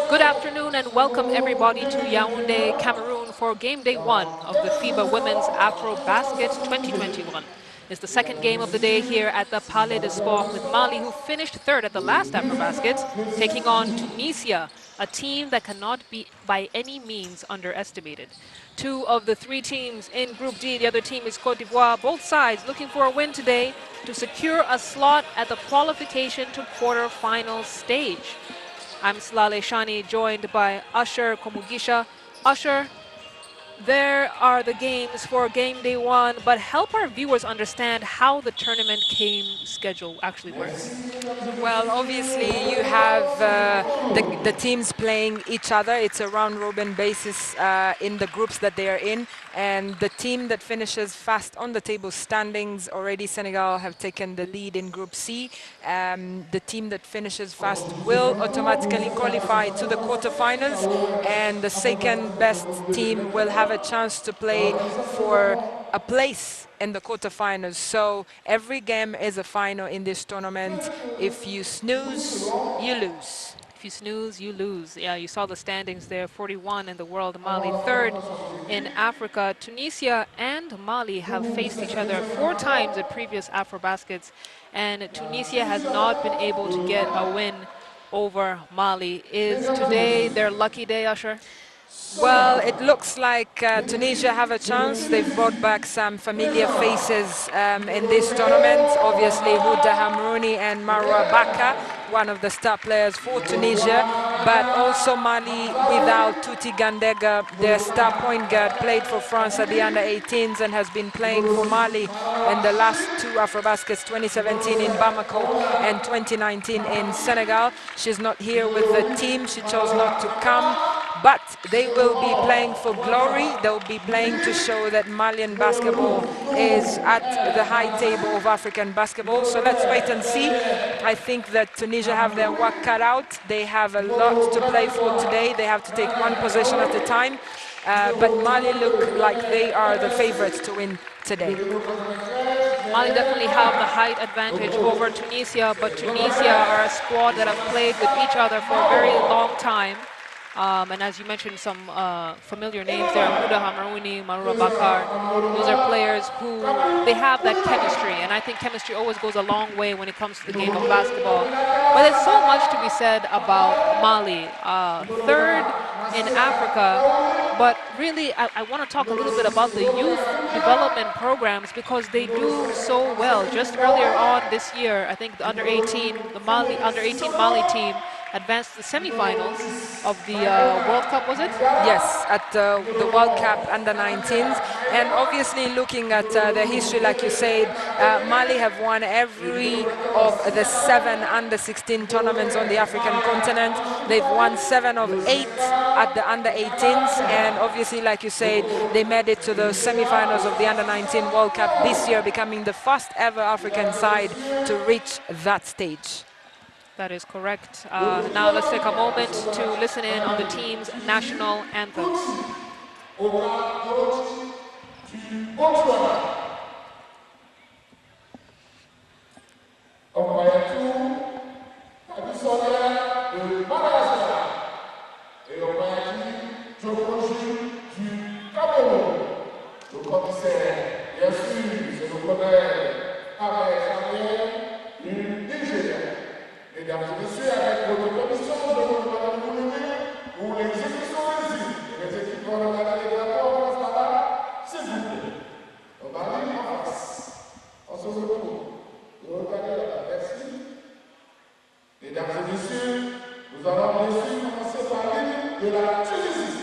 Good afternoon and welcome everybody to Yaoundé, Cameroon for game day 1 of the FIBA Women's AfroBasket 2021. It's the second game of the day here at the Palais de Sport with Mali, who finished third at the last AfroBasket, taking on Tunisia, a team that cannot be by any means underestimated. Two of the three teams in Group D, the other team is Côte d'Ivoire, both sides looking for a win today to secure a slot at the qualification to quarter-final stage. I'm Slale Shani, joined by Usher Komugisha. Usher, there are the games for game day 1, but help our viewers understand how the tournament schedule actually works. Well, obviously you have the teams playing each other. It's a round-robin basis in the groups that they are in, and the team that finishes fast on the table standings, already Senegal have taken the lead in Group C. The team that finishes fast will automatically qualify to the quarterfinals, and the second best team will have a chance to play for a place in the quarterfinals. So every game is a final in this tournament. If you snooze, you lose. If you snooze, you lose. Yeah, you saw the standings there, 41 in the world, Mali third in Africa. Tunisia and Mali have faced each other 4 times at previous AfroBaskets, and Tunisia has not been able to get a win over Mali. Is today their lucky day, Usher? Well, it looks like Tunisia have a chance. They've brought back some familiar faces in this tournament. Obviously, Houda Hamrouni and Marwa Baka, one of the star players for Tunisia. But also Mali without Tuti Gandega, their star point guard, played for France at the under-18s and has been playing for Mali in the last 2 AfroBaskets, 2017 in Bamako and 2019 in Senegal. She's not here with the team. She chose not to come. But they will be playing for glory. They'll be playing to show that Malian basketball is at the high table of African basketball. So let's wait and see. I think that Tunisia have their work cut out. They have a lot to play for today. They have to take one possession at a time. But Mali look like they are the favorites to win today. Mali definitely have the height advantage over Tunisia, but Tunisia are a squad that have played with each other for a very long time. And as you mentioned, some familiar names there, Houda Hamrouni, Marwa Bakar. Those are players who, they have that chemistry. And I think chemistry always goes a long way when it comes to the game of basketball. But there's so much to be said about Mali. Third in Africa. But really, I want to talk a little bit about the youth development programs because they do so well. Just earlier on this year, I think the under-18 Mali team advanced to the semifinals of the World Cup, was it? Yes, at the World Cup under-19s. And obviously looking at their history, like you said, Mali have won every of the 7 under-16 tournaments on the African continent. They've won 7 of 8 at the under-18s. And obviously, like you said, they made it to the semifinals of the under-19 World Cup this year, becoming the first ever African side to reach that stage. That is correct. Now let's take a moment to listen in on the team's national anthems. Mesdames et messieurs, avec votre commission, je vous demande de vous lever pour l'exécution des équipes regarder les drapeaux en face là-bas, s'il vous plaît. On va aller en face. On se retrouve. Vous regardez là-bas. Merci. Mesdames et messieurs, nous allons bien sûr commencer par l'île de la Tunisie.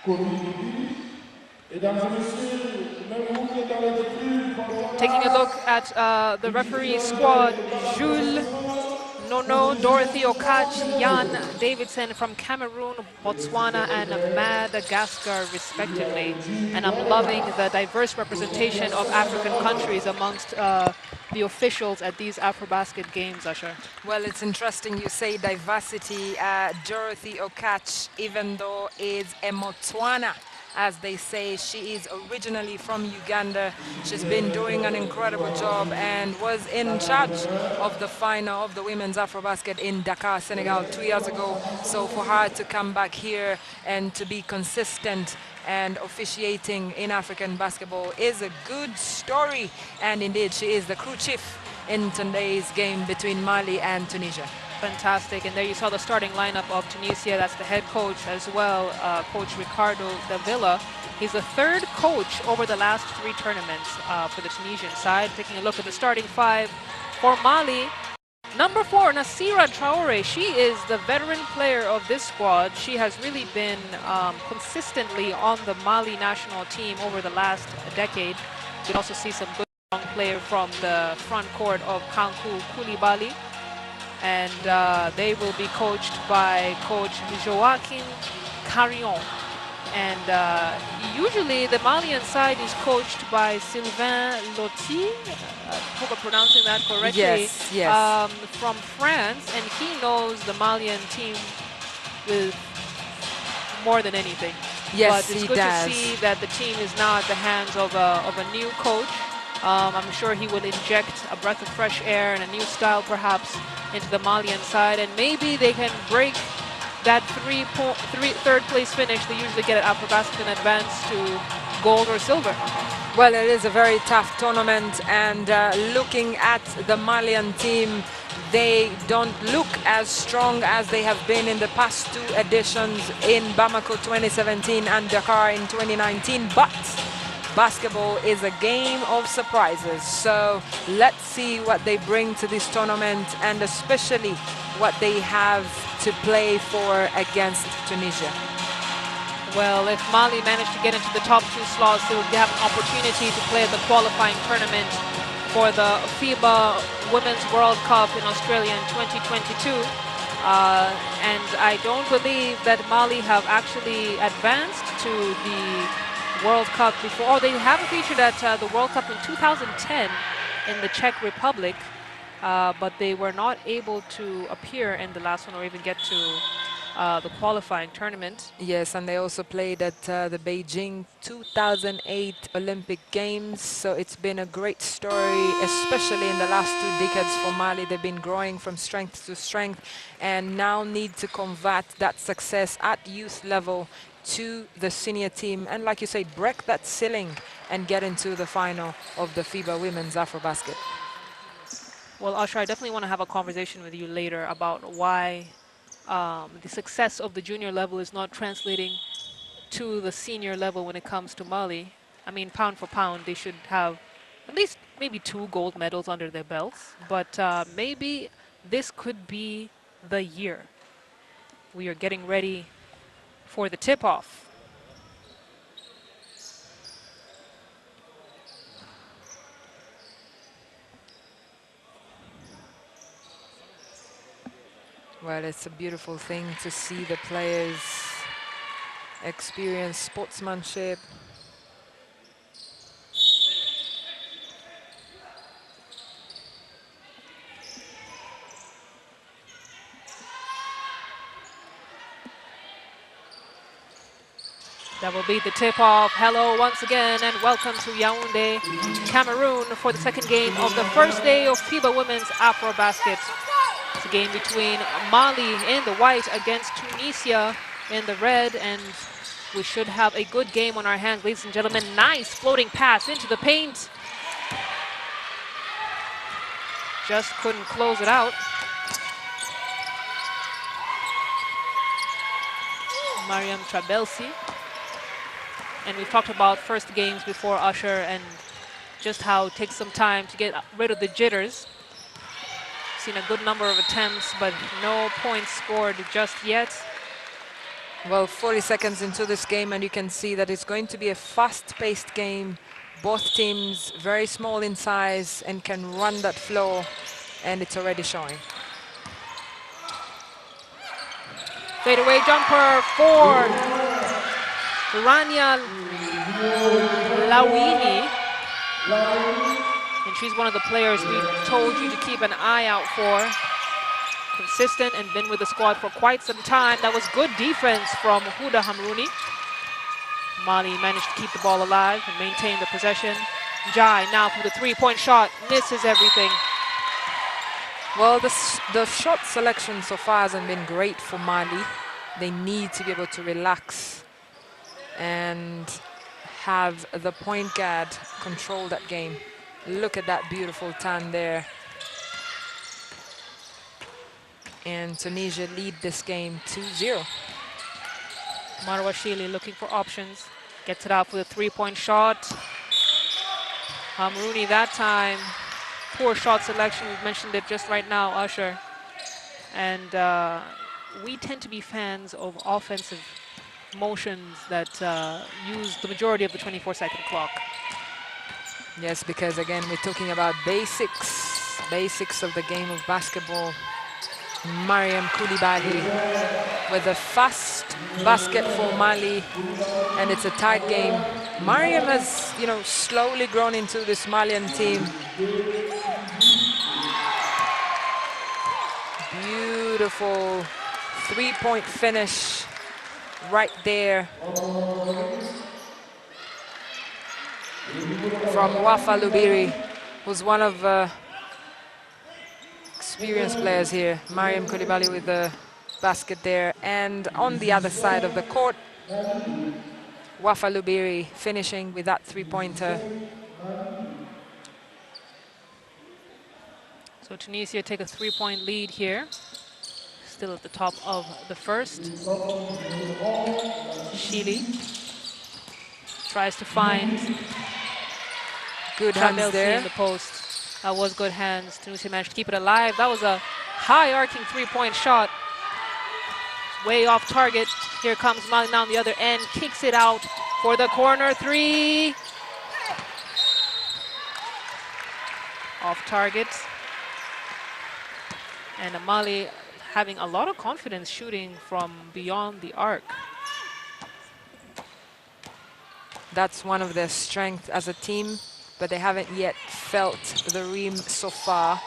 Taking a look at the referee squad, Jules, Nono, Dorothy Okach, Jan Davidson from Cameroon, Botswana, and Madagascar, respectively. And I'm loving the diverse representation of African countries amongst the officials at these AfroBasket games, Usher. Well, it's interesting you say diversity. Dorothy Okach, even though is a Motswana, as they say, she is originally from Uganda. She's been doing an incredible job and was in charge of the final of the women's AfroBasket in Dakar, Senegal 2 years ago. So for her to come back here and to be consistent and officiating in African basketball is a good story. And indeed, she is the crew chief in today's game between Mali and Tunisia. Fantastic. And there you saw the starting lineup of Tunisia. That's the head coach as well, Coach Ricardo Davila. He's the third coach over the last 3 tournaments for the Tunisian side. Taking a look at the starting 5 for Mali. Number 4, Nasira Traore. She is the veteran player of this squad. She has really been consistently on the Mali national team over the last decade. You can also see some good young player from the front court of Kankou Koulibaly. And they will be coached by Coach Joaquin Carillon. And usually the Malian side is coached by Sylvain Lotti, I hope I'm pronouncing that correctly, Yes, yes. from France, and he knows the Malian team with more than anything. Yes, but it's he good does. to see that the team is now at the hands of a new coach. I'm sure he will inject a breath of fresh air and a new style perhaps into the Malian side, and maybe they can break that third place finish they usually get at AfroBasket and advance to gold or silver. Well, it is a very tough tournament, and looking at the Malian team, they don't look as strong as they have been in the past 2 editions in Bamako 2017 and Dakar in 2019, but basketball is a game of surprises. So let's see what they bring to this tournament, and especially what they have to play for against Tunisia. Well, if Mali manage to get into the top 2 slots, they will have an opportunity to play at the qualifying tournament for the FIBA Women's World Cup in Australia in 2022. And I don't believe that Mali have actually advanced to the World Cup before. Oh, they have featured at the World Cup in 2010 in the Czech Republic, but they were not able to appear in the last one or even get to the qualifying tournament. Yes, and they also played at the Beijing 2008 Olympic Games. So it's been a great story, especially in the last 2 decades for Mali. They've been growing from strength to strength and now need to convert that success at youth level to the senior team, and like you said, break that ceiling and get into the final of the FIBA Women's AfroBasket. Well, Usher, I definitely want to have a conversation with you later about why the success of the junior level is not translating to the senior level when it comes to Mali. I mean, pound for pound, they should have at least maybe 2 gold medals under their belts, but maybe this could be the year. We are getting ready for the tip-off. Well, it's a beautiful thing to see the players experience sportsmanship. That will be the tip-off. Hello once again and welcome to Yaoundé, Cameroon for the second game of the first day of FIBA Women's AfroBasket. It's a game between Mali in the white against Tunisia in the red, and we should have a good game on our hands, ladies and gentlemen. Nice floating pass into the paint. Just couldn't close it out. Mariam Trabelsi. And we've talked about first games before, Usher, and just how it takes some time to get rid of the jitters. Seen a good number of attempts, but no points scored just yet. Well, 40 seconds into this game, and you can see that it's going to be a fast-paced game. Both teams very small in size and can run that flow, and it's already showing. Fadeaway jumper for Rania Lawini. And she's one of the players we told you to keep an eye out for. Consistent and been with the squad for quite some time. That was good defense from Huda Hamrouni. Mali managed to keep the ball alive and maintain the possession. Jai now from the three-point shot, misses everything. Well, the shot selection so far hasn't been great for Mali. They need to be able to relax and have the point guard control that game. Look at that beautiful turn there. And Tunisia lead this game 2-0. Marwa Shili looking for options. Gets it out for the three-point shot. Hamrouni that time. Poor shot selection. We've mentioned it just right now, Usher. And we tend to be fans of offensive motions that use the majority of the 24-second clock. Yes, because again, we're talking about basics of the game of basketball. Mariam Koulibaly with a fast basket for Mali, and it's a tight game. Mariam has, slowly grown into this Malian team. Beautiful three-point finish right there from Wafa Lubiri, who's one of experienced players here. Mariam Koulibaly with the basket there. And on the other side of the court, Wafa Lubiri finishing with that three-pointer. So Tunisia take a three-point lead here. Still at the top of the first. Shili tries to find good hands there in the post. That was good hands. Tunisia managed to keep it alive. That was a high arcing three-point shot. Way off target. Here comes Mali now on the other end. Kicks it out for the corner three. Off target. And Mali having a lot of confidence shooting from beyond the arc. That's one of their strengths as a team, but they haven't yet felt the rim so far.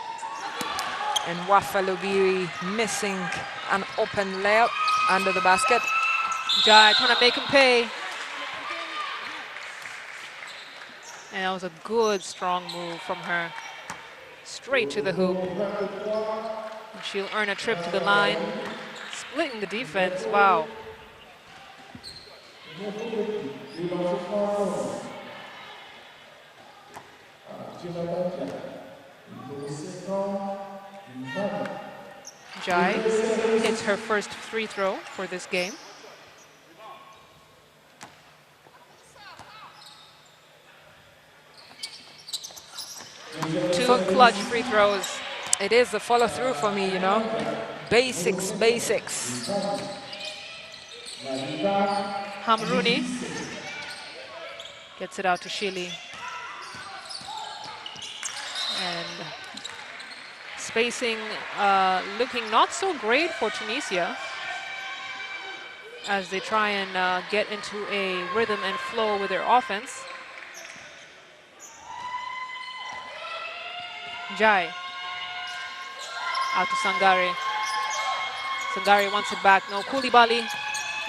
And Wafa Lubiri missing an open layup under the basket. Jai trying to make him pay. And that was a good, strong move from her. Straight to the hoop. And she'll earn a trip to the line. Splitting the defense, wow. Jai hits her first free throw for this game. Two clutch free throws. It is the follow-through for me, Basics. Hamrouni gets it out to Shili. And spacing looking not so great for Tunisia as they try and get into a rhythm and flow with their offense. Jai out to Sangare. Sangare wants it back. No, Koulibaly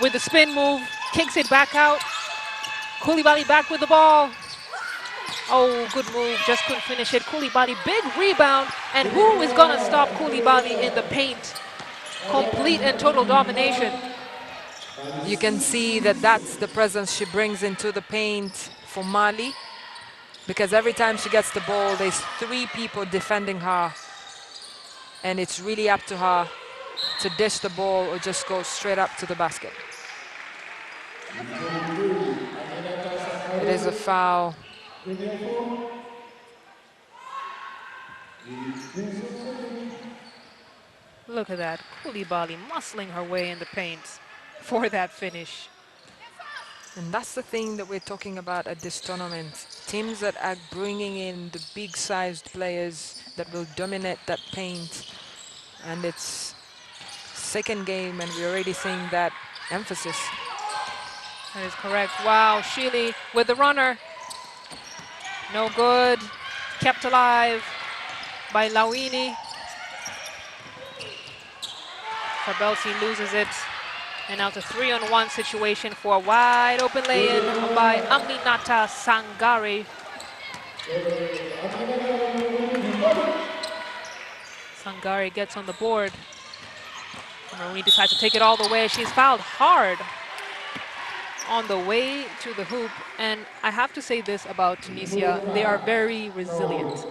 with the spin move, kicks it back out. Koulibaly back with the ball. Oh, good move, just couldn't finish it. Koulibaly, big rebound. And who is gonna stop Koulibaly in the paint? Complete and total domination. You can see that that's the presence she brings into the paint for Mali, because every time she gets the ball, there's three people defending her. And it's really up to her to dish the ball or just go straight up to the basket. It is a foul. Look at that, Koulibaly muscling her way in the paint. for that finish. And that's the thing that we're talking about at this tournament. Teams that are bringing in the big-sized players that will dominate that paint. And it's second game, and we're already seeing that emphasis. That is correct. Wow, Sheely with the runner. No good. Kept alive by Lawini. Farbelsi loses it. And now it's a 3-on-1 situation for a wide open lay-in by Aminata Sangare. Sangare gets on the board. Marie decides to take it all the way. She's fouled hard on the way to the hoop. And I have to say this about Tunisia. They are very resilient.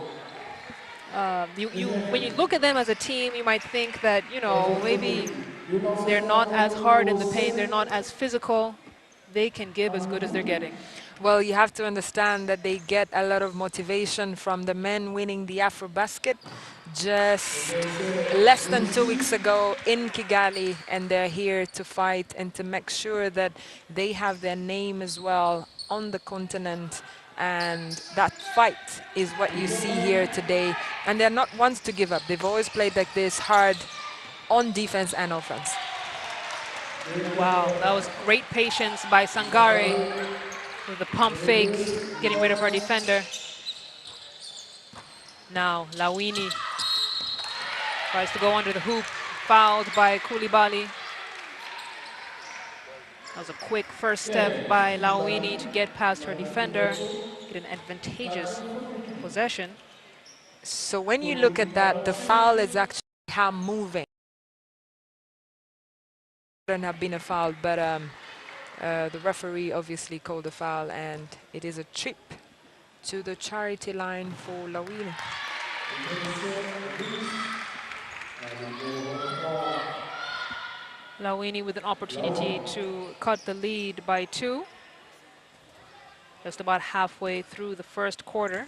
When you look at them as a team, you might think that, you know, maybe they're not as hard in the paint, they're not as physical. They can give as good as they're getting. Well, you have to understand that they get a lot of motivation from the men winning the AfroBasket just less than 2 weeks ago in Kigali, and they're here to fight and to make sure that they have their name as well on the continent. And that fight is what you see here today. And they're not ones to give up. They've always played like this, hard on defense and offense. Wow, that was great patience by Sangare with the pump fake, getting rid of her defender. Now Lawini tries to go under the hoop, fouled by Koulibaly. That was a quick first step by Lawini to get past her defender, get an advantageous possession. So when you look at that, the foul is actually how moving. Shouldn't have been a foul, but the referee obviously called a foul, and it is a trip to the charity line for Lawini. Lawini with an opportunity to cut the lead by 2. Just about halfway through the first quarter.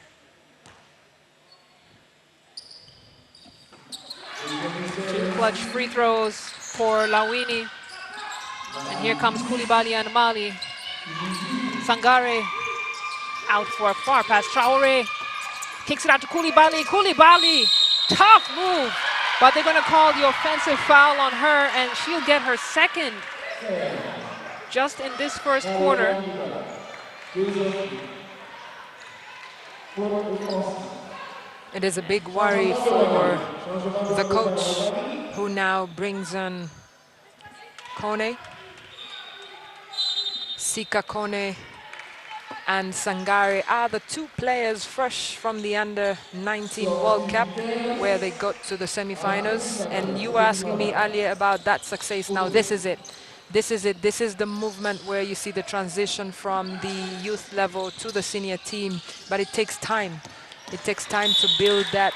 Two clutch free throws for Lawini. And here comes Koulibaly and Mali. Sangare out for a far pass. Traore kicks it out to Koulibaly. Koulibaly, tough move. But they're going to call the offensive foul on her, and she'll get her second just in this first quarter. It is a big worry for the coach, who now brings on Kone, Sika Kone, and Sangare are the 2 players fresh from the Under-19 World Cup, where they got to the semifinals. And you were asking me earlier about that success. Now this is it. This is it. This is the movement where you see the transition from the youth level to the senior team. But it takes time. It takes time to build that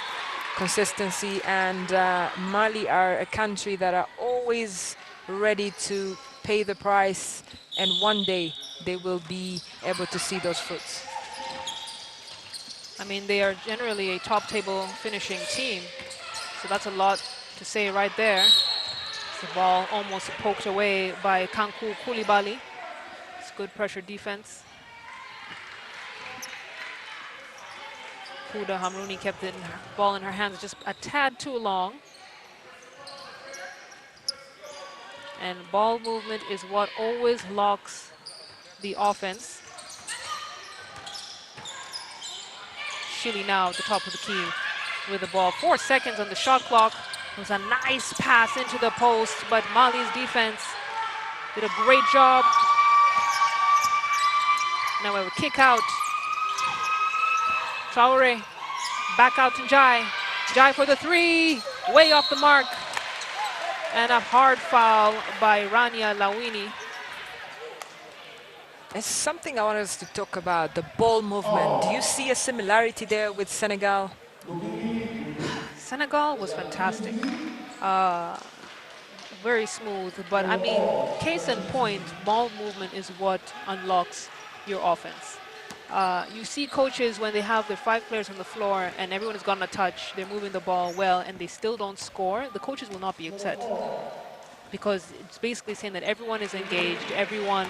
consistency. And Mali are a country that are always ready to pay the price. And one day they will be able to see those fruits. I mean, they are generally a top table finishing team. So that's a lot to say right there. The ball almost poked away by Kankou Koulibaly. It's good pressure defense. Huda Hamrouni kept the ball in her hands just a tad too long. And ball movement is what always locks the offense. Sheely now at the top of the key with the ball. 4 seconds on the shot clock. It was a nice pass into the post, but Mali's defense did a great job. Now we have a kick out. Traore back out to Jai. Jai for the 3, way off the mark. And a hard foul by Rania Lawini. There's something I want us to talk about, the ball movement. Do you see a similarity there with Senegal? Senegal was fantastic. Very smooth, but I mean, case in point, ball movement is what unlocks your offense. You see coaches when they have their 5 players on the floor and everyone has gotten a touch, they're moving the ball well and they still don't score, the coaches will not be upset. because it's basically saying that everyone is engaged, everyone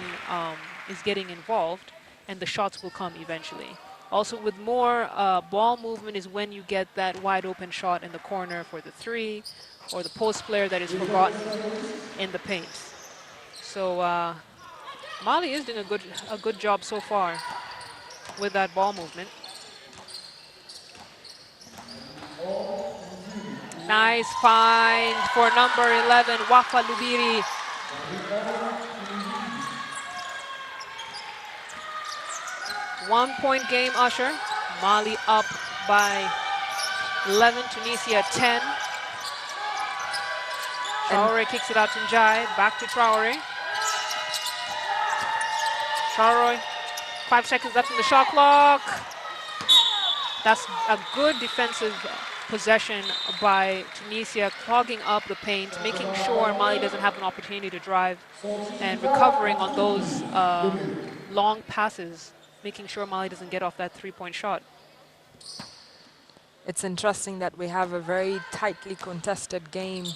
is getting involved, and the shots will come eventually. Also, with more ball movement is when you get that wide open shot in the corner for the three, or the post player that is forgotten in the paint. So Mali is doing a good job so far with that ball movement. Nice find for number 11, Wafa Lubiri. One-point game, Usher. Mali up by 11, Tunisia 10. Traore kicks it out to Njai, back to Traore. Traore, 5 seconds left in the shot clock. That's a good defensive possession by Tunisia, clogging up the paint, making sure Mali doesn't have an opportunity to drive, and recovering on those long passes, making sure Mali doesn't get off that three-point shot. It's interesting that we have a very tightly contested game,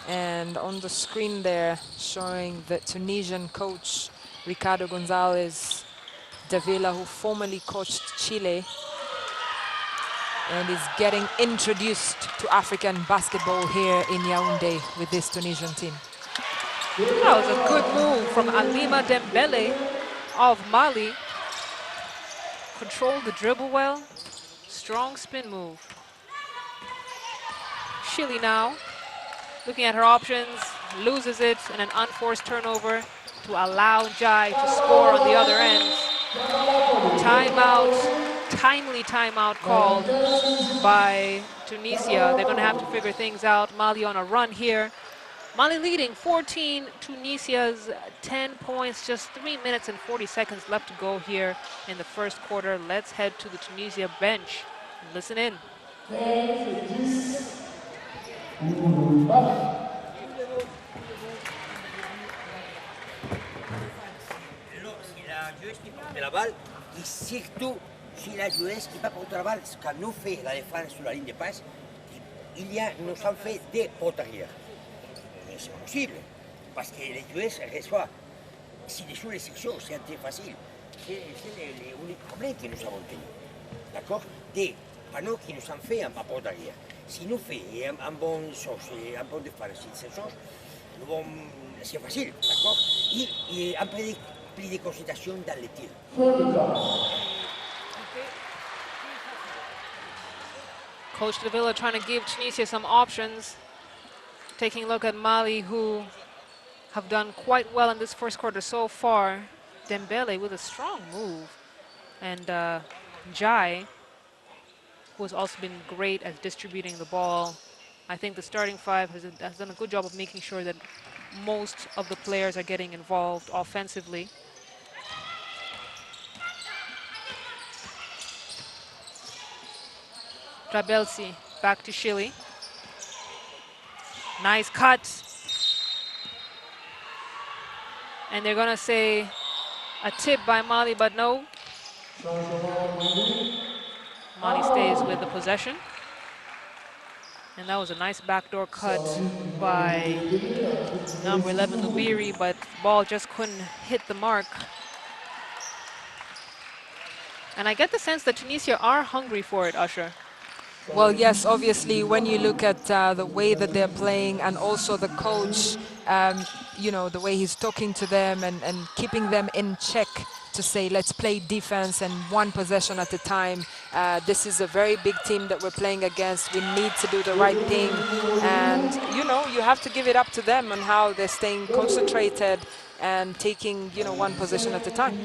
and on the screen there showing the Tunisian coach Ricardo Gonzalez Davila, who formerly coached Chile and is getting introduced to African basketball here in Yaoundé with this Tunisian team. That was a good move from Alima Dembele of Mali. Controlled the dribble well. Strong spin move. Chile now, looking at her options, loses it in an unforced turnover to allow Njai to score on the other end. Timeout, timely timeout called by Tunisia. They're going to have to figure things out. Mali on a run here. Mali leading 14, Tunisia's 10 points, just 3 minutes and 40 seconds left to go here in the first quarter. Let's head to the Tunisia bench and listen in. La balle, et surtout si la joueuse qui va porter la balle, quand nous fait la défense sur la ligne de passe, nous en fait des potes arrière. Mais c'est possible, parce que les joueuses reçoivent, si les choses les sections, c'est très facile. C'est l'unique problème que nous avons tenu. D'accord? Des panneaux qui nous en fait un porte arrière. Si nous faisons un bon chose, un bon défense, c'est facile, d'accord? Et après, plus de consultation dans les tirs. Coach Davila trying to give Tunisia some options. Taking a look at Mali, who have done quite well in this first quarter so far. Dembele with a strong move. And Njai, who has also been great at distributing the ball. I think the starting five has done a good job of making sure that most of the players are getting involved offensively. Trabelsi back to Chile. Nice cut. And they're gonna say a tip by Mali, but no. Mali stays with the possession. And that was a nice backdoor cut by number 11, Lubiri, but the ball just couldn't hit the mark. And I get the sense that Tunisia are hungry for it, Usher. Well, yes, obviously, when you look at the way that they're playing and also the coach, you know, the way he's talking to them and keeping them in check to say, let's play defense and one possession at a time. This is a very big team that we're playing against. We need to do the right thing. And, you know, you have to give it up to them on how they're staying concentrated and taking, you know, one possession at a time.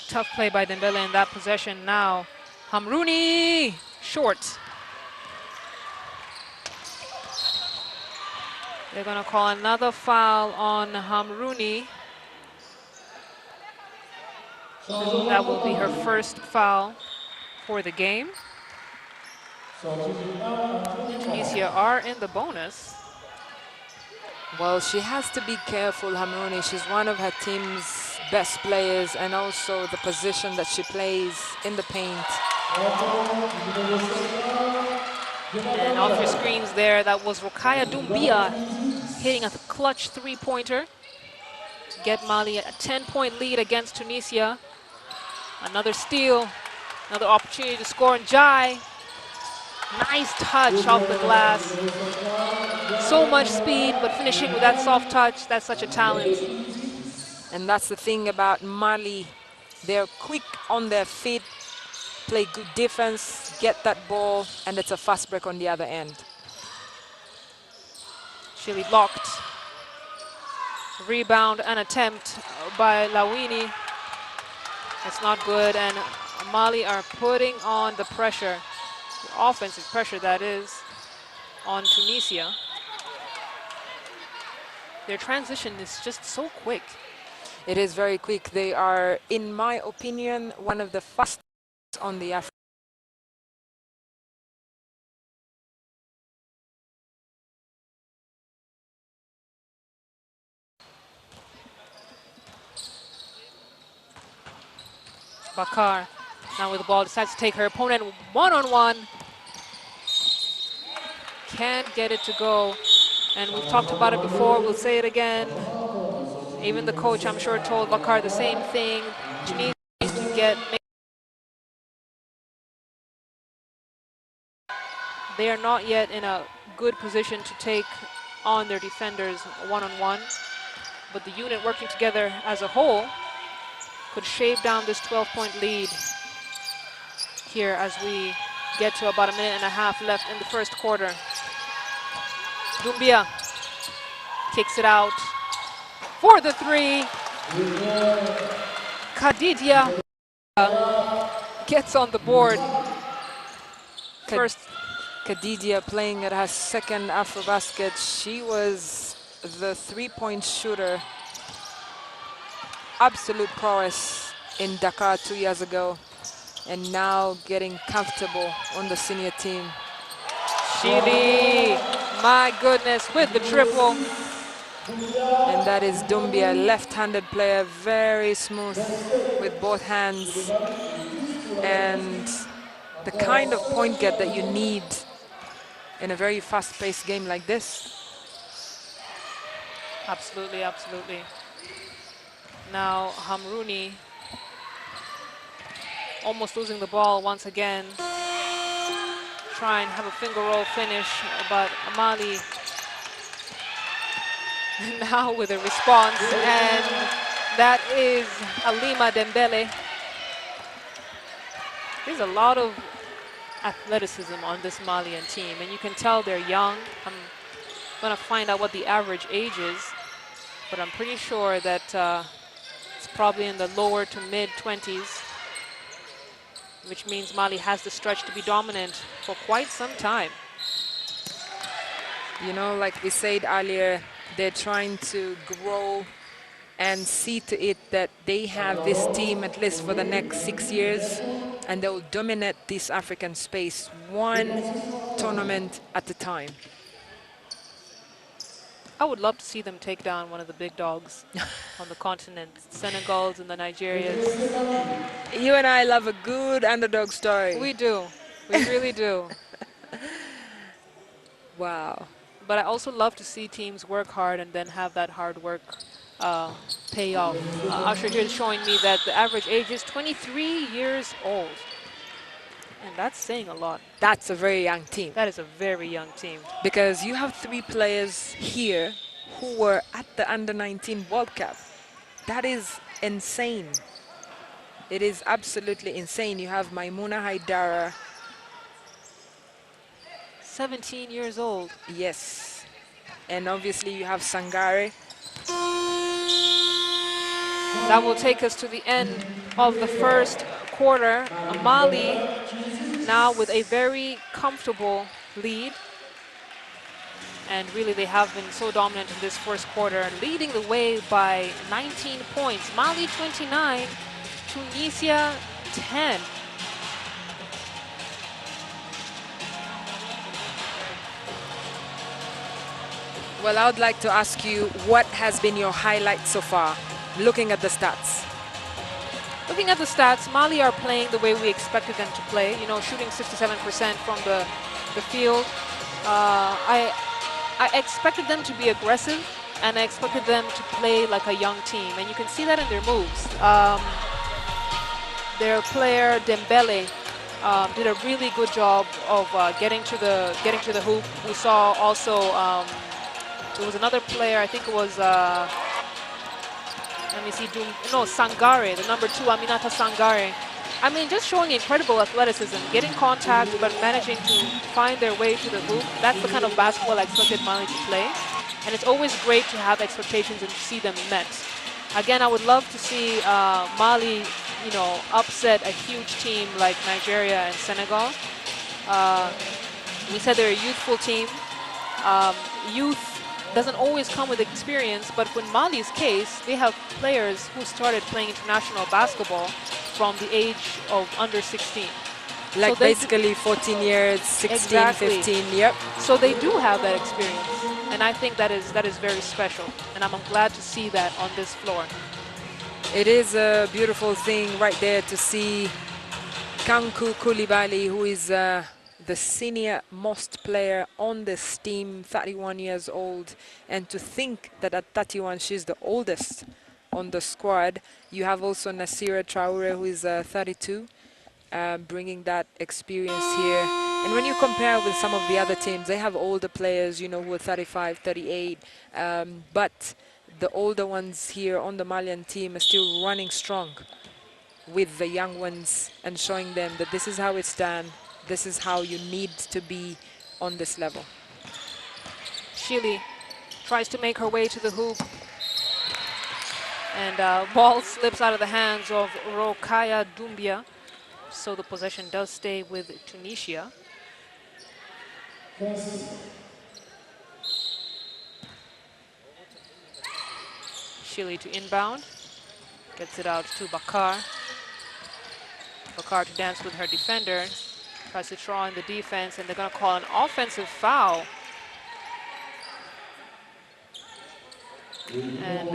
Tough play by Dembele in that possession now. Hamrouni, short. They're going to call another foul on Hamrouni. That will be her first foul for the game. Tunisia are in the bonus. Well, she has to be careful, Hamrouni. She's one of her team's best players, and also the position that she plays in the paint. And off your screens there, that was Rukaya Doumbia hitting a clutch three-pointer to get Mali a 10-point lead against Tunisia. Another steal, another opportunity to score in Jai. Nice touch off the glass. So much speed, but finishing with that soft touch, that's such a talent. And that's the thing about Mali. They're quick on their feet, play good defense, get that ball, and it's a fast break on the other end. Chile blocked. Rebound and attempt by Lawini. It's not good, and Mali are putting on the pressure, the offensive pressure that is, on Tunisia. Their transition is just so quick. It is very quick. They are, in my opinion, one of the fastest on the African. Bakar now with the ball decides to take her opponent one-on-one. Can't get it to go. And we've talked about it before, we'll say it again. Even the coach, I'm sure, told Bakar the same thing. Tunisia needs to they are not yet in a good position to take on their defenders one-on-one. But the unit working together as a whole could shave down this 12-point lead here as we get to about a minute and a half left in the first quarter. Doumbia kicks it out for the three. Khadija gets on the board. First, Khadija playing at her second AfroBasket. She was the three-point shooter. Absolute prowess in Dakar 2 years ago, and now getting comfortable on the senior team. Chile, my goodness, with the triple. And that is Doumbia, left-handed player, very smooth with both hands. And the kind of point get that you need in a very fast-paced game like this. Absolutely, absolutely. Now Hamrouni almost losing the ball once again. Try and have a finger roll finish, but Mali now with a response, and that is Alima Dembele. There's a lot of athleticism on this Malian team, and you can tell they're young. I'm gonna find out what the average age is, but I'm pretty sure that it's probably in the lower to mid-20s, which means Mali has the stretch to be dominant for quite some time. You know, like we said earlier, they're trying to grow and see to it that they have this team at least for the next 6 years, and they'll dominate this African space one tournament at a time. I would love to see them take down one of the big dogs on the continent, Senegals and the Nigerias. You and I love a good underdog story. We do. We really do. Wow. But I also love to see teams work hard and then have that hard work pay off. Usher here is showing me that the average age is 23 years old. And that's saying a lot. That's a very young team. That is a very young team. Because you have 3 players here who were at the Under-19 World Cup. That is insane. It is absolutely insane. You have Maimuna Haidara. 17 years old. Yes. And obviously you have Sangare. That will take us to the end of the first quarter. Mali now with a very comfortable lead. And really they have been so dominant in this first quarter, leading the way by 19 points. Mali 29, Tunisia 10. Well, I would like to ask you, what has been your highlight so far, looking at the stats? Looking at the stats, Mali are playing the way we expected them to play. You know, shooting 67% from the the field. I expected them to be aggressive, and I expected them to play like a young team, and you can see that in their moves. Their player Dembele did a really good job of getting to the hoop. We saw also there was another player, I think it was let me see, Sangare, the number 2, Aminata Sangare. I mean, just showing incredible athleticism, getting contact, but managing to find their way to the hoop. That's the kind of basketball I expected Mali to play. And it's always great to have expectations and see them met. Again, I would love to see Mali, upset a huge team like Nigeria and Senegal. We said they're a youthful team. Youth doesn't always come with experience, but in Mali's case, they have players who started playing international basketball from the age of under 16. Like so basically 14 years, 16, exactly. 15, yep. So they do have that experience, and I think that is very special, and I'm glad to see that on this floor. It is a beautiful thing right there to see Kanku Koulibaly, who is the senior most player on this team, 31 years old, and to think that at 31 she's the oldest on the squad. You have also Nasira Traore, who is 32, bringing that experience here. And when you compare with some of the other teams, they have older players, who are 35, 38, but the older ones here on the Malian team are still running strong with the young ones and showing them that this is how it's done. This is how you need to be on this level. Shili tries to make her way to the hoop. And ball slips out of the hands of Rokaya Doumbia. So the possession does stay with Tunisia. Shili to inbound. Gets it out to Bakar. Bakar to dance with her defender. Tries to draw in the defense, and they're going to call an offensive foul. And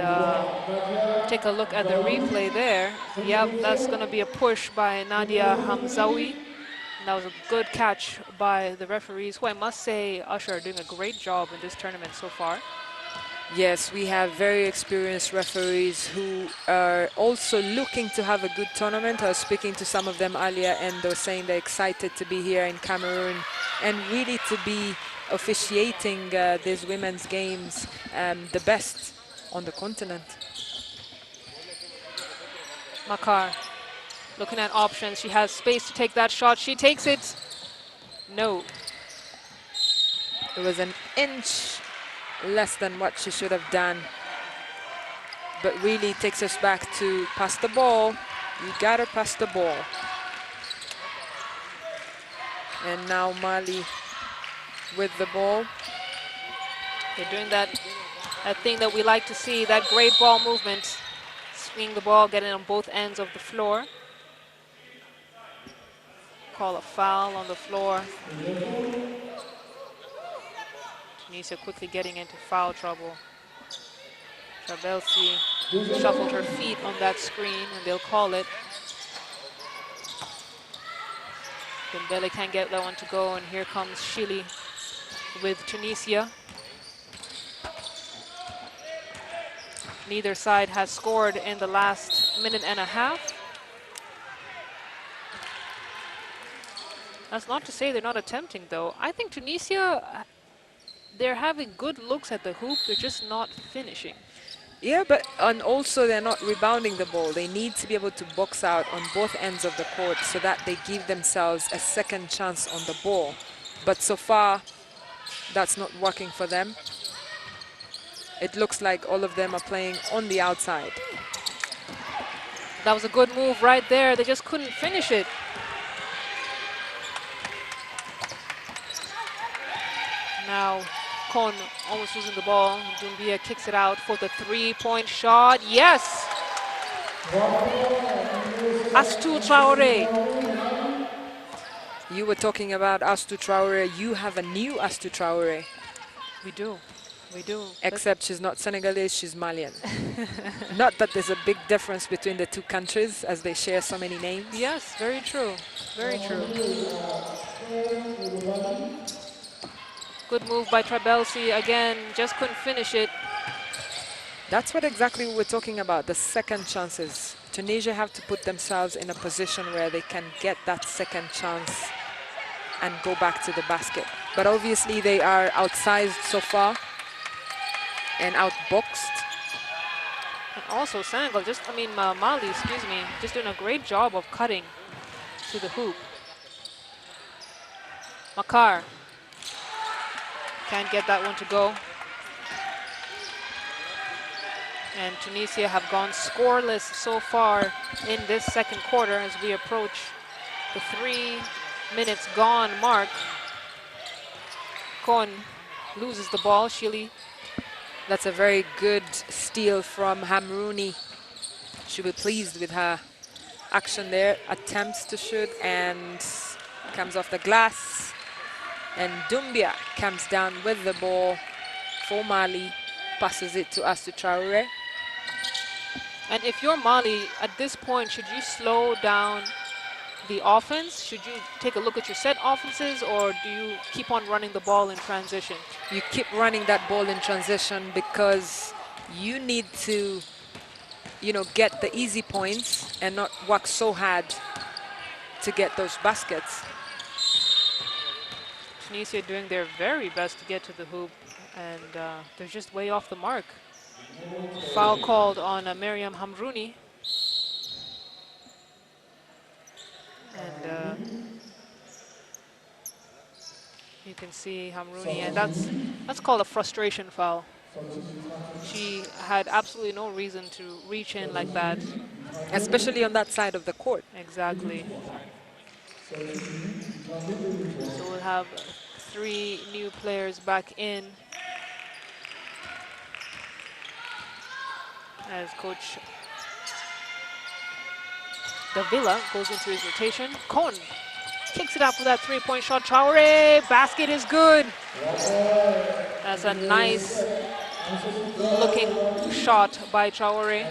take a look at the replay there. Yep, that's going to be a push by Nadia Hamzawi. And that was a good catch by the referees, who I must say, Usher, are doing a great job in this tournament so far. Yes, we have very experienced referees who are also looking to have a good tournament. I was speaking to some of them earlier, and they were saying they're excited to be here in Cameroon and really to be officiating these women's games, the best on the continent. Makar looking at options. She has space to take that shot. She takes it. No. It was an inch less than what she should have done, but really takes us back to pass the ball. You gotta pass the ball. And now Mali with the ball. They're doing that thing that we like to see, that great ball movement. Swing the ball, get it on both ends of the floor. Call a foul on the floor. Tunisia quickly getting into foul trouble. Chabelsi shuffled her feet on that screen, and they'll call it. Dembele can't get that one to go, and here comes Shili with Tunisia. Neither side has scored in the last minute and a half. That's not to say they're not attempting, though. I think Tunisia, they're having good looks at the hoop, they're just not finishing. Yeah, and also they're not rebounding the ball. They need to be able to box out on both ends of the court so that they give themselves a second chance on the ball. But so far, that's not working for them. It looks like all of them are playing on the outside. That was a good move right there. They just couldn't finish it. Now, Kon almost losing the ball. Doumbia kicks it out for the three-point shot. Yes! Astou Traoré. You were talking about Astou Traoré. You have a new Astou Traoré. We do. We do. Except she's not Senegalese, she's Malian. Not that there's a big difference between the two countries as they share so many names. Yes, very true. Very true. Good move by Trabelsi. Again, just couldn't finish it. That's what exactly we were talking about, the second chances. Tunisia have to put themselves in a position where they can get that second chance and go back to the basket. But obviously they are outsized so far and outboxed. And also Senegal, Mali, excuse me, just doing a great job of cutting to the hoop. Makar can't get that one to go. And Tunisia have gone scoreless so far in this second quarter as we approach the 3 minutes gone mark. Kon loses the ball. Shili. That's a very good steal from Hamrouni. She'll be pleased with her action there. Attempts to shoot and comes off the glass. And Doumbia comes down with the ball for Mali. Passes it to Astu Traore. And if you're Mali, at this point, should you slow down the offense? Should you take a look at your set offenses, or do you keep on running the ball in transition? You keep running that ball in transition because you need to, get the easy points and not work so hard to get those baskets. Tunisia doing their very best to get to the hoop, and they're just way off the mark. Foul called on Mariam Hamrouni. And you can see Hamrouni, and that's called a frustration foul. She had absolutely no reason to reach in like that. Especially on that side of the court. Exactly. So we'll have 3 new players back in as Coach Davila goes into his rotation. Kon kicks it out for that 3-point shot. Traore, basket is good. That's a nice looking shot by Traore,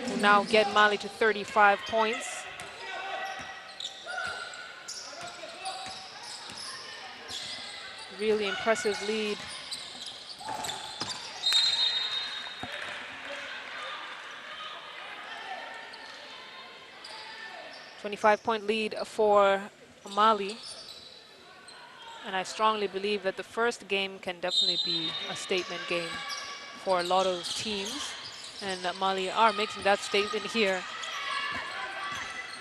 who now get Mali to 35 points. Really impressive lead. .25-point lead for Mali. And I strongly believe that the first game can definitely be a statement game for a lot of teams. And that Mali are making that statement here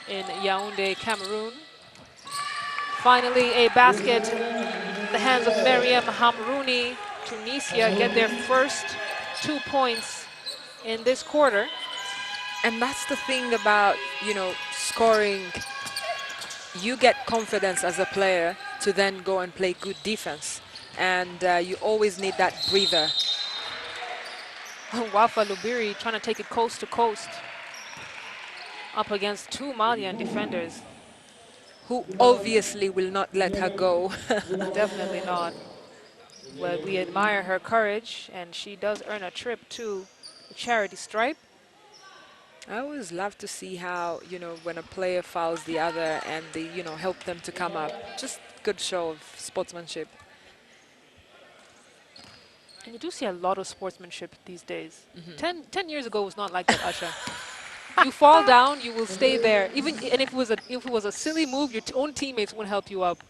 in Yaoundé, Cameroon. Finally, a basket in the hands of Mariam Hamrouni. Tunisia get their first 2 points in this quarter. And that's the thing about, scoring. You get confidence as a player to then go and play good defense. And you always need that breather. Wafa Lubiri trying to take it coast to coast up against 2 Malian defenders. Who obviously will not let her go. Definitely not. Well, we admire her courage, and she does earn a trip to the charity stripe. I always love to see how, when a player fouls the other and they, help them to come up. Just good show of sportsmanship. And you do see a lot of sportsmanship these days. 10 years ago was not like that, Asha. You fall down, you will stay there. And if it was a silly move, your own teammates won't help you up.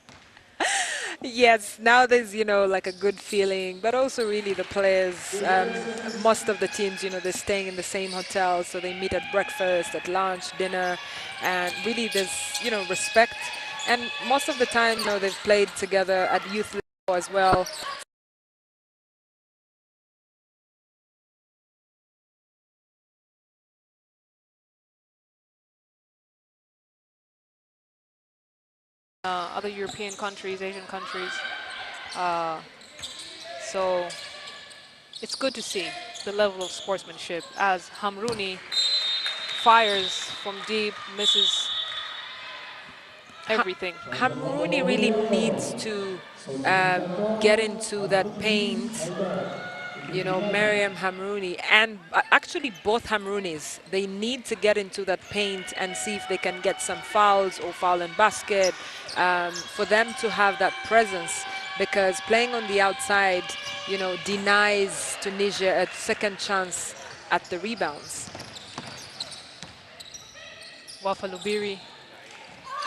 Yes, now there's, like a good feeling, but also really the players, most of the teams, they're staying in the same hotel, so they meet at breakfast, at lunch, dinner, and really there's, respect. And most of the time, they've played together at youth level as well. Other European countries, Asian countries. So it's good to see the level of sportsmanship as Hamrouni fires from deep, misses everything. Hamrouni really needs to get into that paint. Mariam Hamrouni and actually both Hamrounis, they need to get into that paint and see if they can get some fouls or foul in basket for them to have that presence because playing on the outside, you know, denies Tunisia a second chance at the rebounds. Wafa Lubiri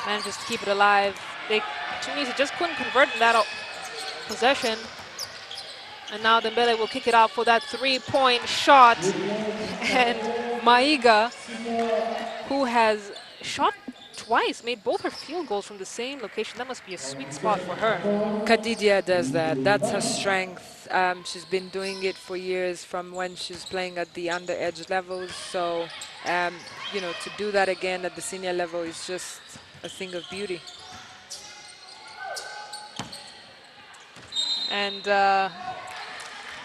manages to keep it alive. Tunisia just couldn't convert in that possession. And now Dembele will kick it out for that three-point shot. And Maiga, who has shot twice, made both her field goals from the same location. That must be a sweet spot for her. Khadija does that. That's her strength. She's been doing it for years from when she's playing at the underage levels. So, you know, to do that again at the senior level is just a thing of beauty. And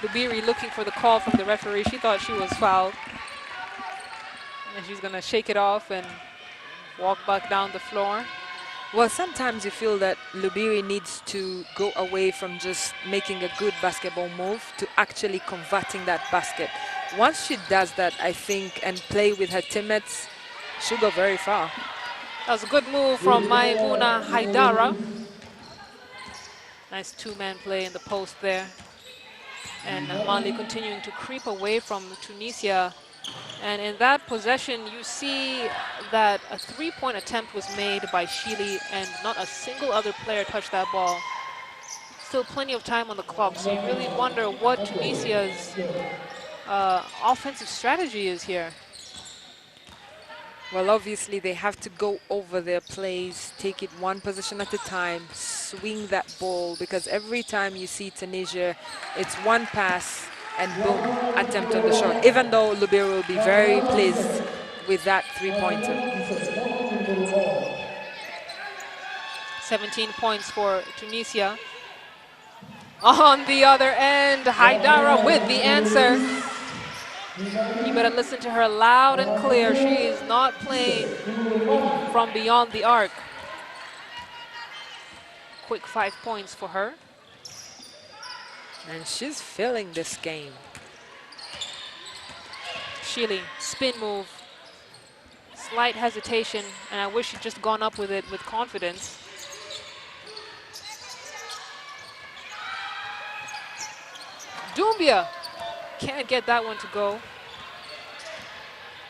Lubiri looking for the call from the referee. She thought she was fouled. And she's going to shake it off and walk back down the floor. Well, sometimes you feel that Lubiri needs to go away from just making a good basketball move to actually converting that basket. Once she does that, I think, and play with her teammates, she'll go very far. That was a good move from Maimuna Haidara. Nice two-man play in the post there. And Mali continuing to creep away from Tunisia. And in that possession, you see that a three-point attempt was made by Shili and not a single other player touched that ball. Still plenty of time on the clock, so you really wonder what Tunisia's offensive strategy is here. Well, obviously, they have to go over their plays, take it one position at a time, swing that ball, because every time you see Tunisia, it's one pass and boom, attempt on the shot, even though Lubiri will be very pleased with that three-pointer. 17 points for Tunisia. On the other end, Haidara with the answer. You better listen to her loud and clear. She is not playing from beyond the arc. Quick 5 points for her. And she's feeling this game. Shili, spin move. Slight hesitation, and I wish she'd just gone up with it with confidence. Doumbia can't get that one to go.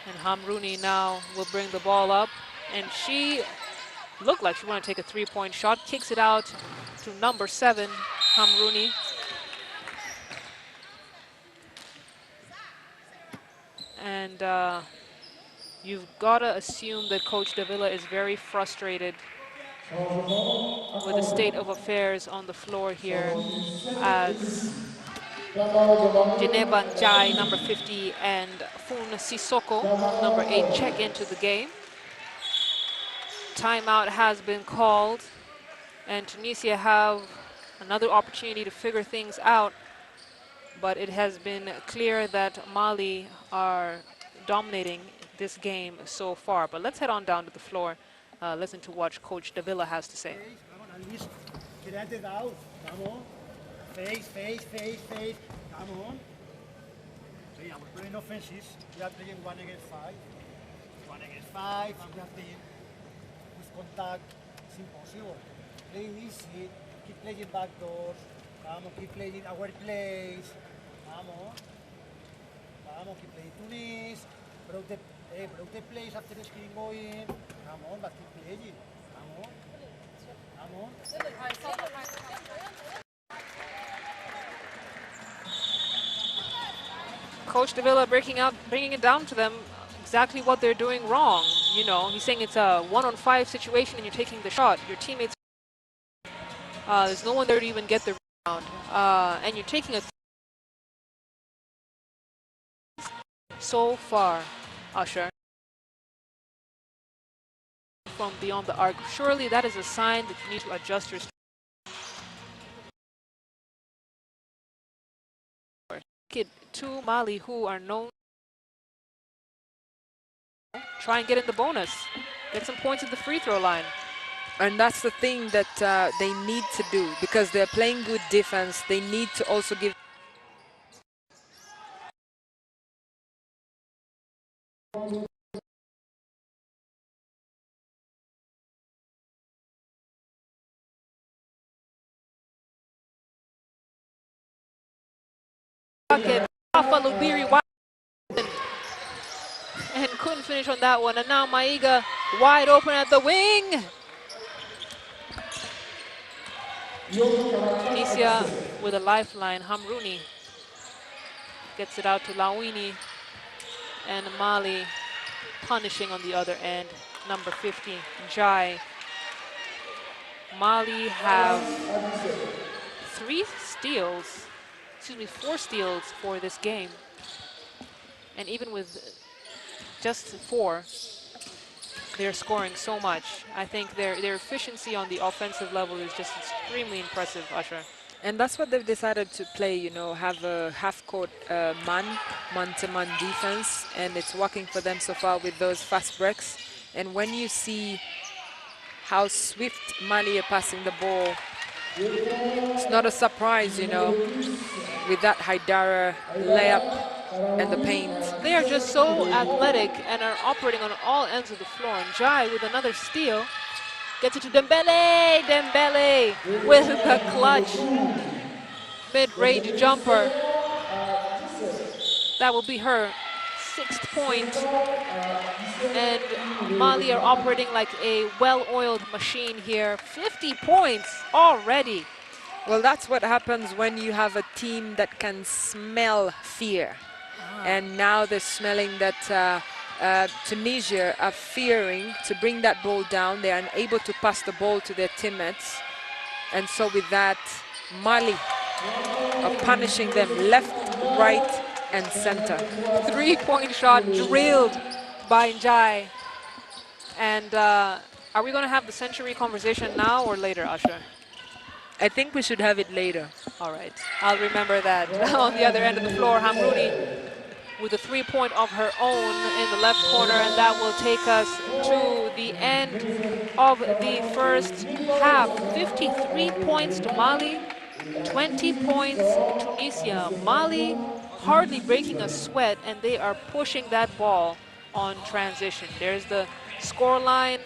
And Hamrouni now will bring the ball up. And she looked like she wanted to take a three-point shot. Kicks it out to number 7, Hamrouni. And you've got to assume that Coach Davila is very frustrated with the state of affairs on the floor here as Geneva Njai, number 50, and Fun Sissoko, number 8, check into the game. Timeout has been called, and Tunisia have another opportunity to figure things out, but it has been clear that Mali are dominating this game so far. But let's head on down to the floor, listen to what Coach Davila has to say. Face, come on. So yeah, we're playing offenses. We are playing 1 against 5. 1 against 5, and we are playing with contact. It's impossible. Play easy, keep playing backdoors. Come on, keep playing our plays. Come on. Come on, keep playing Tunis. Broke the plays after the screen going. Come on, but keep playing. Come on. Come on. Coach Davila bringing it down to them exactly what they're doing wrong. You know, he's saying it's a 1-on-5 situation and you're taking the shot. Your teammates, there's no one there to even get the rebound. And you're taking a so far, Usher, from beyond the arc. Surely that is a sign that you need to adjust your to Mali, who are known. Try and get in the bonus. Get some points at the free throw line. And that's the thing that they need to do, because they're playing good defense. They need to also give Bucket. Rafa Lubiri wide open and couldn't finish on that one. And now Maiga wide open at the wing. Tunisia with a lifeline. Hamrouni gets it out to Lawini, and Mali punishing on the other end. Number 50, Jai. Mali have 4 steals for this game. And even with just 4, they're scoring so much. I think their efficiency on the offensive level is just extremely impressive, Usher. And that's what they've decided to play, you know, have a half-court man-to-man defense, and it's working for them so far with those fast breaks. And when you see how swift Mali are passing the ball, it's not a surprise, you know, with that Haidara layup and the paint. They are just so athletic and are operating on all ends of the floor. And Jai with another steal gets it to Dembele. Dembele with the clutch mid-range jumper. That will be her 6th point. And Mali are operating like a well-oiled machine here. 50 points already. Well, that's what happens when you have a team that can smell fear. And now they're smelling that Tunisia are fearing to bring that ball down. They are unable to pass the ball to their teammates. And so with that, Mali are punishing them left, right, and center. 3-point shot drilled by Njai. And are we going to have the century conversation now or later, Usher? I think we should have it later. All right, I'll remember that. On the other end of the floor, Hamrouni with a 3-point of her own in the left corner, and that will take us to the end of the first half. 53 points to Mali, 20 points Tunisia. Mali hardly breaking a sweat, and they are pushing that ball on transition. There's the score line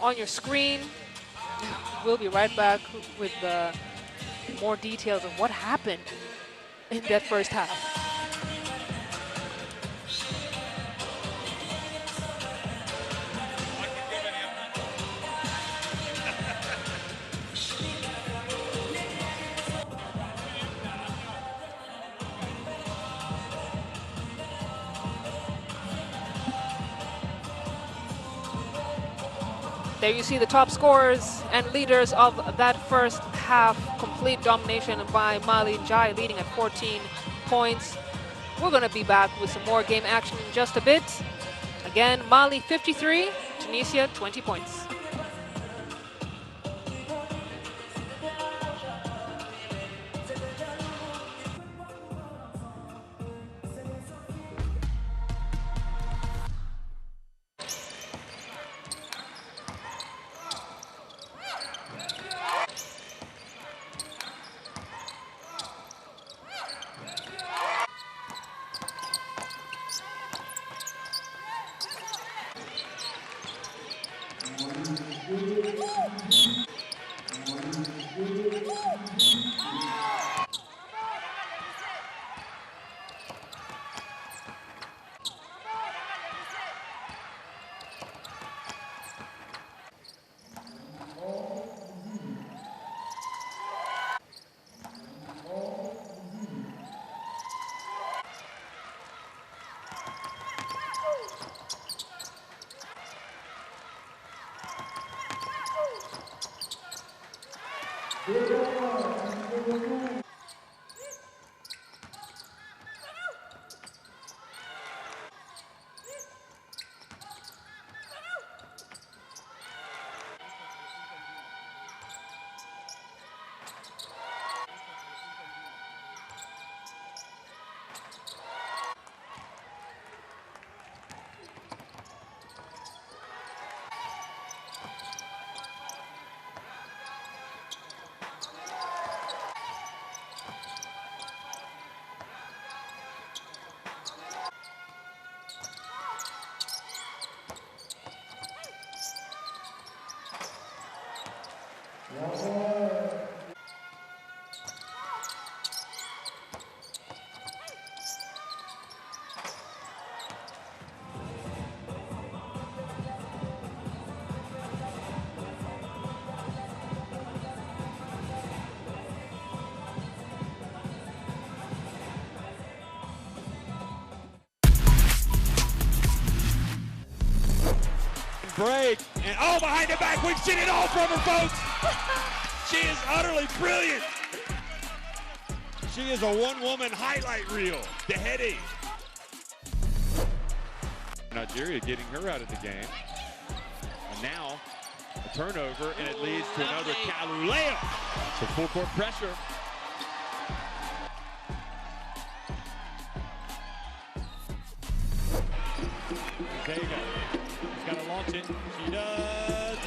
on your screen. We'll be right back with more details of what happened in that first half. There you see the top scorers and leaders of that first half. Complete domination by Mali. Jai leading at 14 points. We're going to be back with some more game action in just a bit. Again, Mali 53, Tunisia 20 points. break, and oh, behind the back, we've seen it all from her, folks. She is utterly brilliant. She is a one-woman highlight reel. Dehedi. Nigeria getting her out of the game. And now a turnover, and it leads to another Kalu layup. So full court pressure. Vega. She's got to launch it. She does.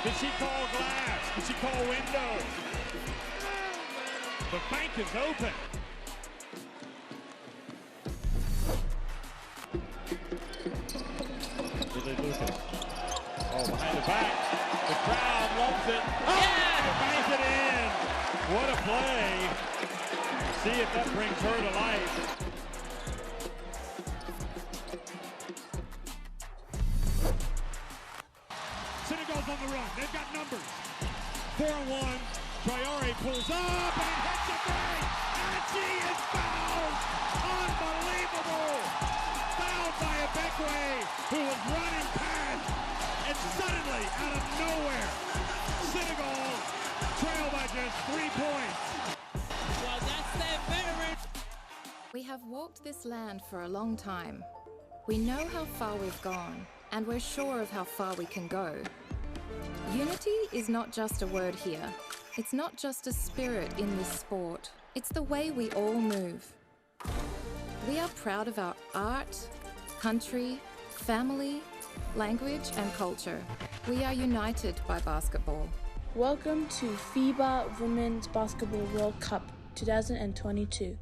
Did she call glass? Did she call window? The bank is open. Billy Lucas. Oh, behind the back. The crowd loves it. Oh, yeah! Bank it in. What a play. See if that brings her to life. Senegal's on the run. They've got numbers. 4-1. Traore pulls up and hits a three. And she is fouled. Unbelievable. Fouled by Ebekwe, who was running past. And suddenly, out of nowhere, Senegal trail by just 3 points. Well, that's their veteran. We have walked this land for a long time. We know how far we've gone, and we're sure of how far we can go. Unity is not just a word here. It's not just a spirit in this sport. It's the way we all move. We are proud of our art, country, family, language, and culture. We are united by basketball. Welcome to FIBA Women's Basketball World Cup 2022.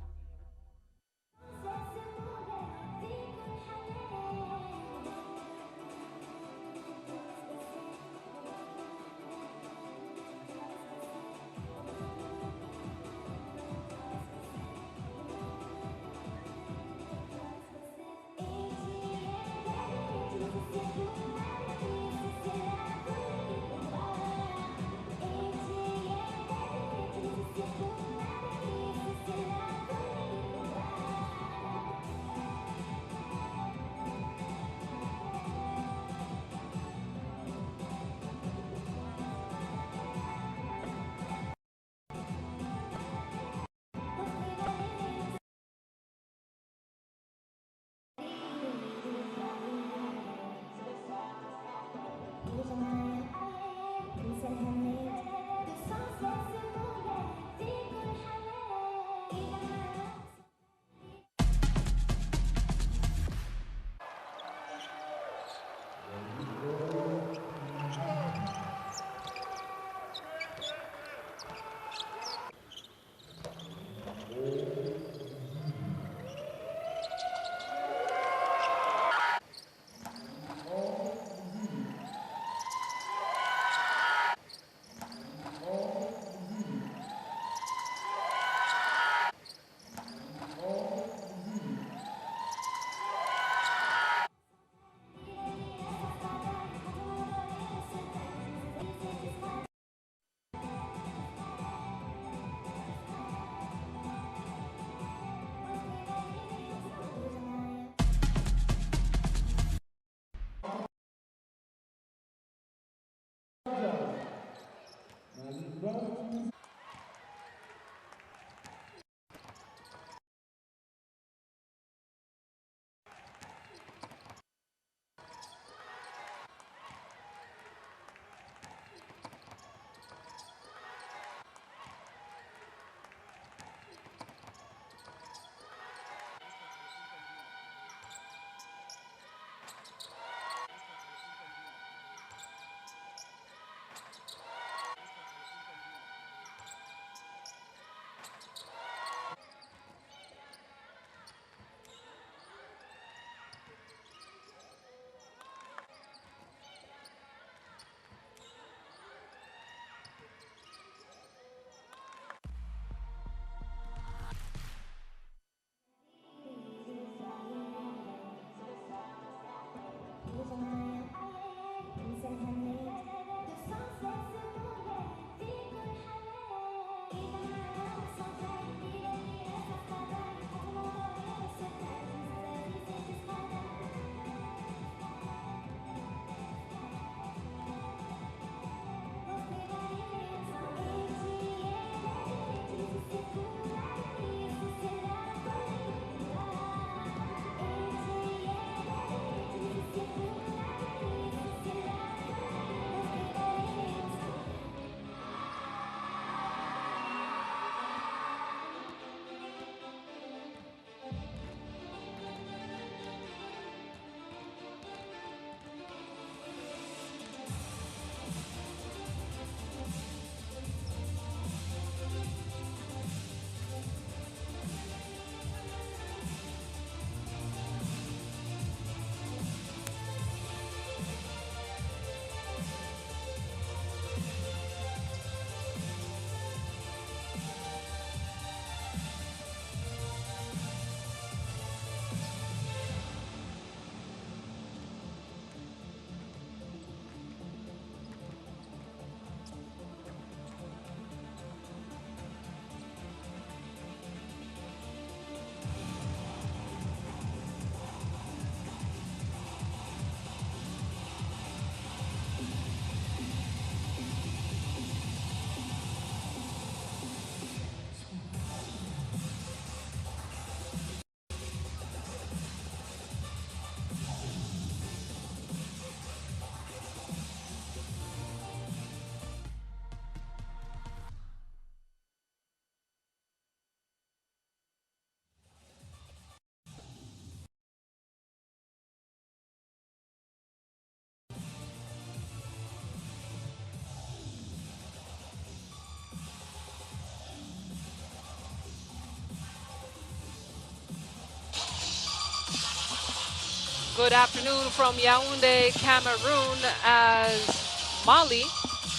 Good afternoon from Yaoundé, Cameroon, as Mali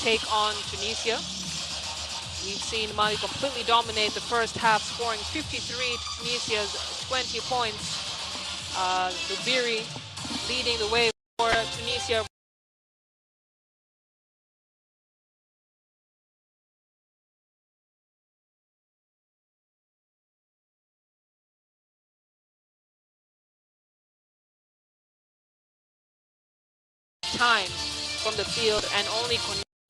take on Tunisia. We've seen Mali completely dominate the first half, scoring 53 to Tunisia's 20 points. Lubiri leading the way for Tunisia. Times from the field and only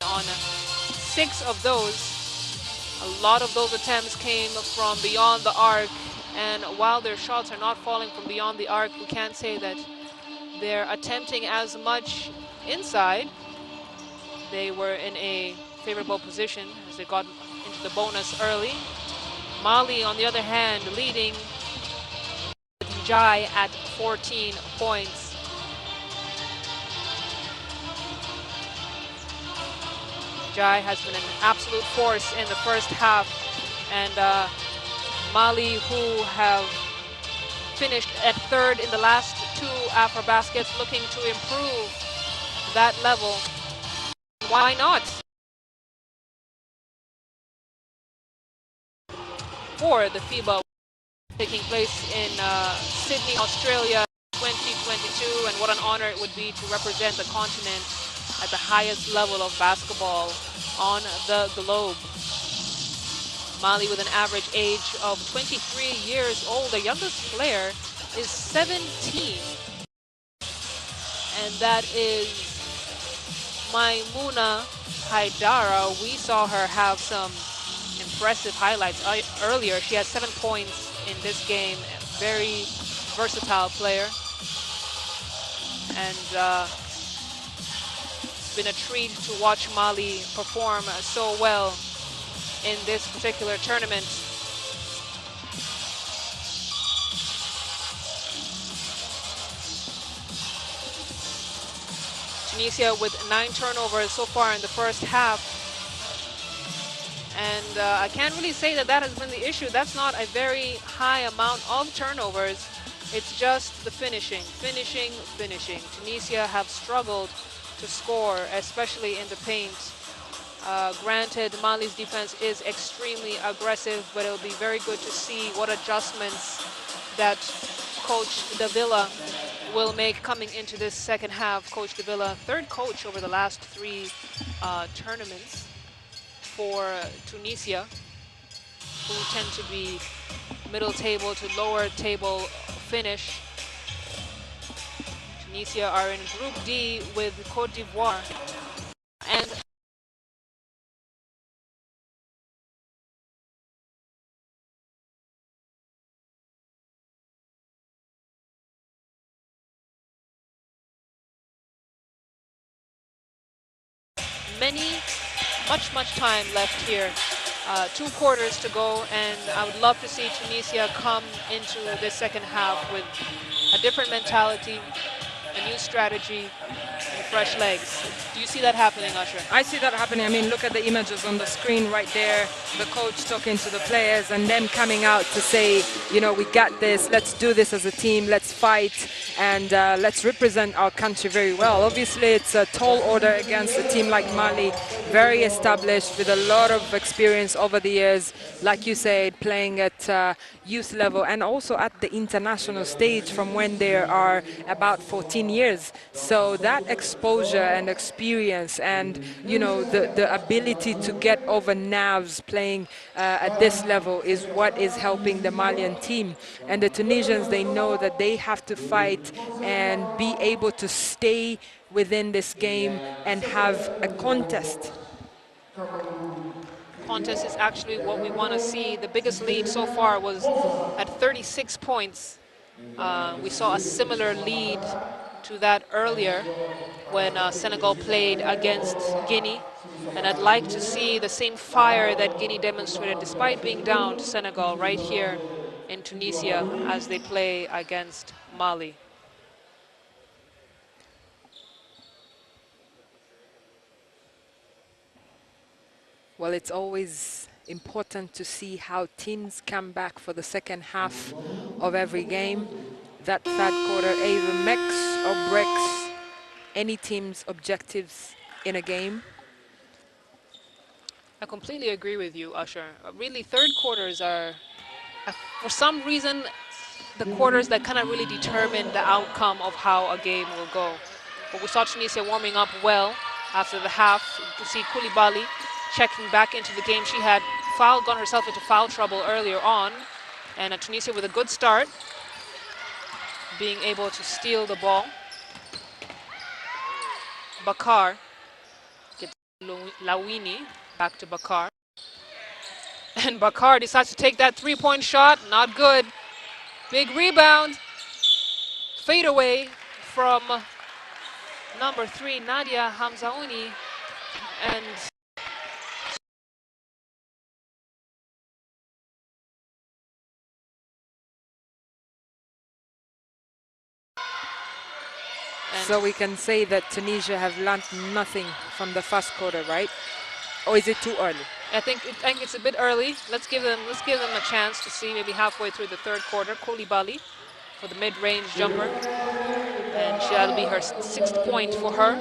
on 6 of those. A lot of those attempts came from beyond the arc, and while their shots are not falling from beyond the arc, we can't say that they're attempting as much inside. They were in a favorable position as they got into the bonus early. Mali, on the other hand, leading Jai at 14 points. Jai has been an absolute force in the first half, and Mali, who have finished at 3rd in the last 2 AfroBaskets, looking to improve that level. Why not? For the FIBA taking place in Sydney, Australia, 2022, and what an honor it would be to represent the continent at the highest level of basketball on the globe. Mali, with an average age of 23 years old, the youngest player is 17, and that is Maimouna Haidara. We saw her have some impressive highlights earlier. She has 7 points in this game. Very versatile player, and it's been a treat to watch Mali perform so well in this particular tournament. Tunisia with 9 turnovers so far in the first half. And I can't really say that that has been the issue. That's not a very high amount of turnovers. It's just the finishing. Tunisia have struggled to score, especially in the paint. Granted, Mali's defense is extremely aggressive, but it'll be very good to see what adjustments that Coach Davila will make coming into this second half. Coach Davila, 3rd coach over the last 3 tournaments for Tunisia, who tend to be middle table to lower table finish. Tunisia are in Group D with Côte d'Ivoire, and much time left here. 2 quarters to go, and I would love to see Tunisia come into this second half with a different mentality, a new strategy, and fresh legs. Do you see that happening, Usher? I see that happening. I mean, look at the images on the screen right there. The coach talking to the players and them coming out to say, you know, we got this. Let's do this as a team. Let's fight and let's represent our country very well. Obviously, it's a tall order against a team like Mali, very established with a lot of experience over the years. Like you said, playing at youth level and also at the international stage from when they are about 14 years. So that exposure and experience and, you know, the ability to get over nerves playing at this level is what is helping the Malian team. And the Tunisians, they know that they have to fight and be able to stay within this game and have a contest. Contest is actually what we want to see. The biggest lead so far was at 36 points. We saw a similar lead to that earlier when Senegal played against Guinea. And I'd like to see the same fire that Guinea demonstrated despite being down to Senegal right here in Tunisia as they play against Mali. Well, it's always important to see how teams come back for the second half of every game. that third quarter either makes or breaks any team's objectives in a game. I completely agree with you, Usher. Really, third quarters are, for some reason, the quarters that kind of really determine the outcome of how a game will go. But we saw Tunisia warming up well after the half. You can see Koulibaly checking back into the game. She had gotten herself into foul trouble earlier on. And Tunisia with a good start, being able to steal the ball. Bakar gets Lawini back to Bakar. And Bakar decides to take that three-point shot. Not good. Big rebound. Fade away from number 3, Nadia Hamzaouni. And so we can say that Tunisia have learned nothing from the first quarter, right? Or is it too early? I think it's a bit early. Let's give them a chance to see, maybe halfway through the third quarter. Koulibaly for the mid-range jumper, and that'll be her 6th point for her.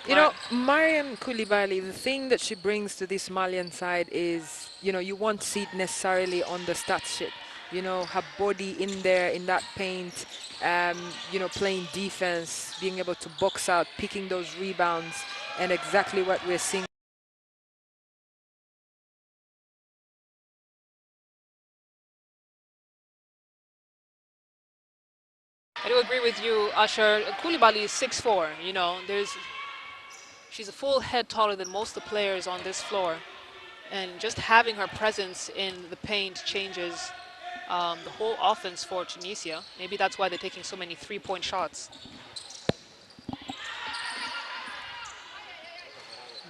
You know, Mariam Koulibaly, the thing that she brings to this Malian side is, you know, you won't see it necessarily on the stat sheet. You know, her body in there, in that paint, you know, playing defense, being able to box out, picking those rebounds, and exactly what we're seeing. I do agree with you, Usher. Koulibaly is 6'4", you know, she's a full head taller than most of the players on this floor. And just having her presence in the paint changes the whole offense for Tunisia. Maybe that's why they're taking so many three-point shots.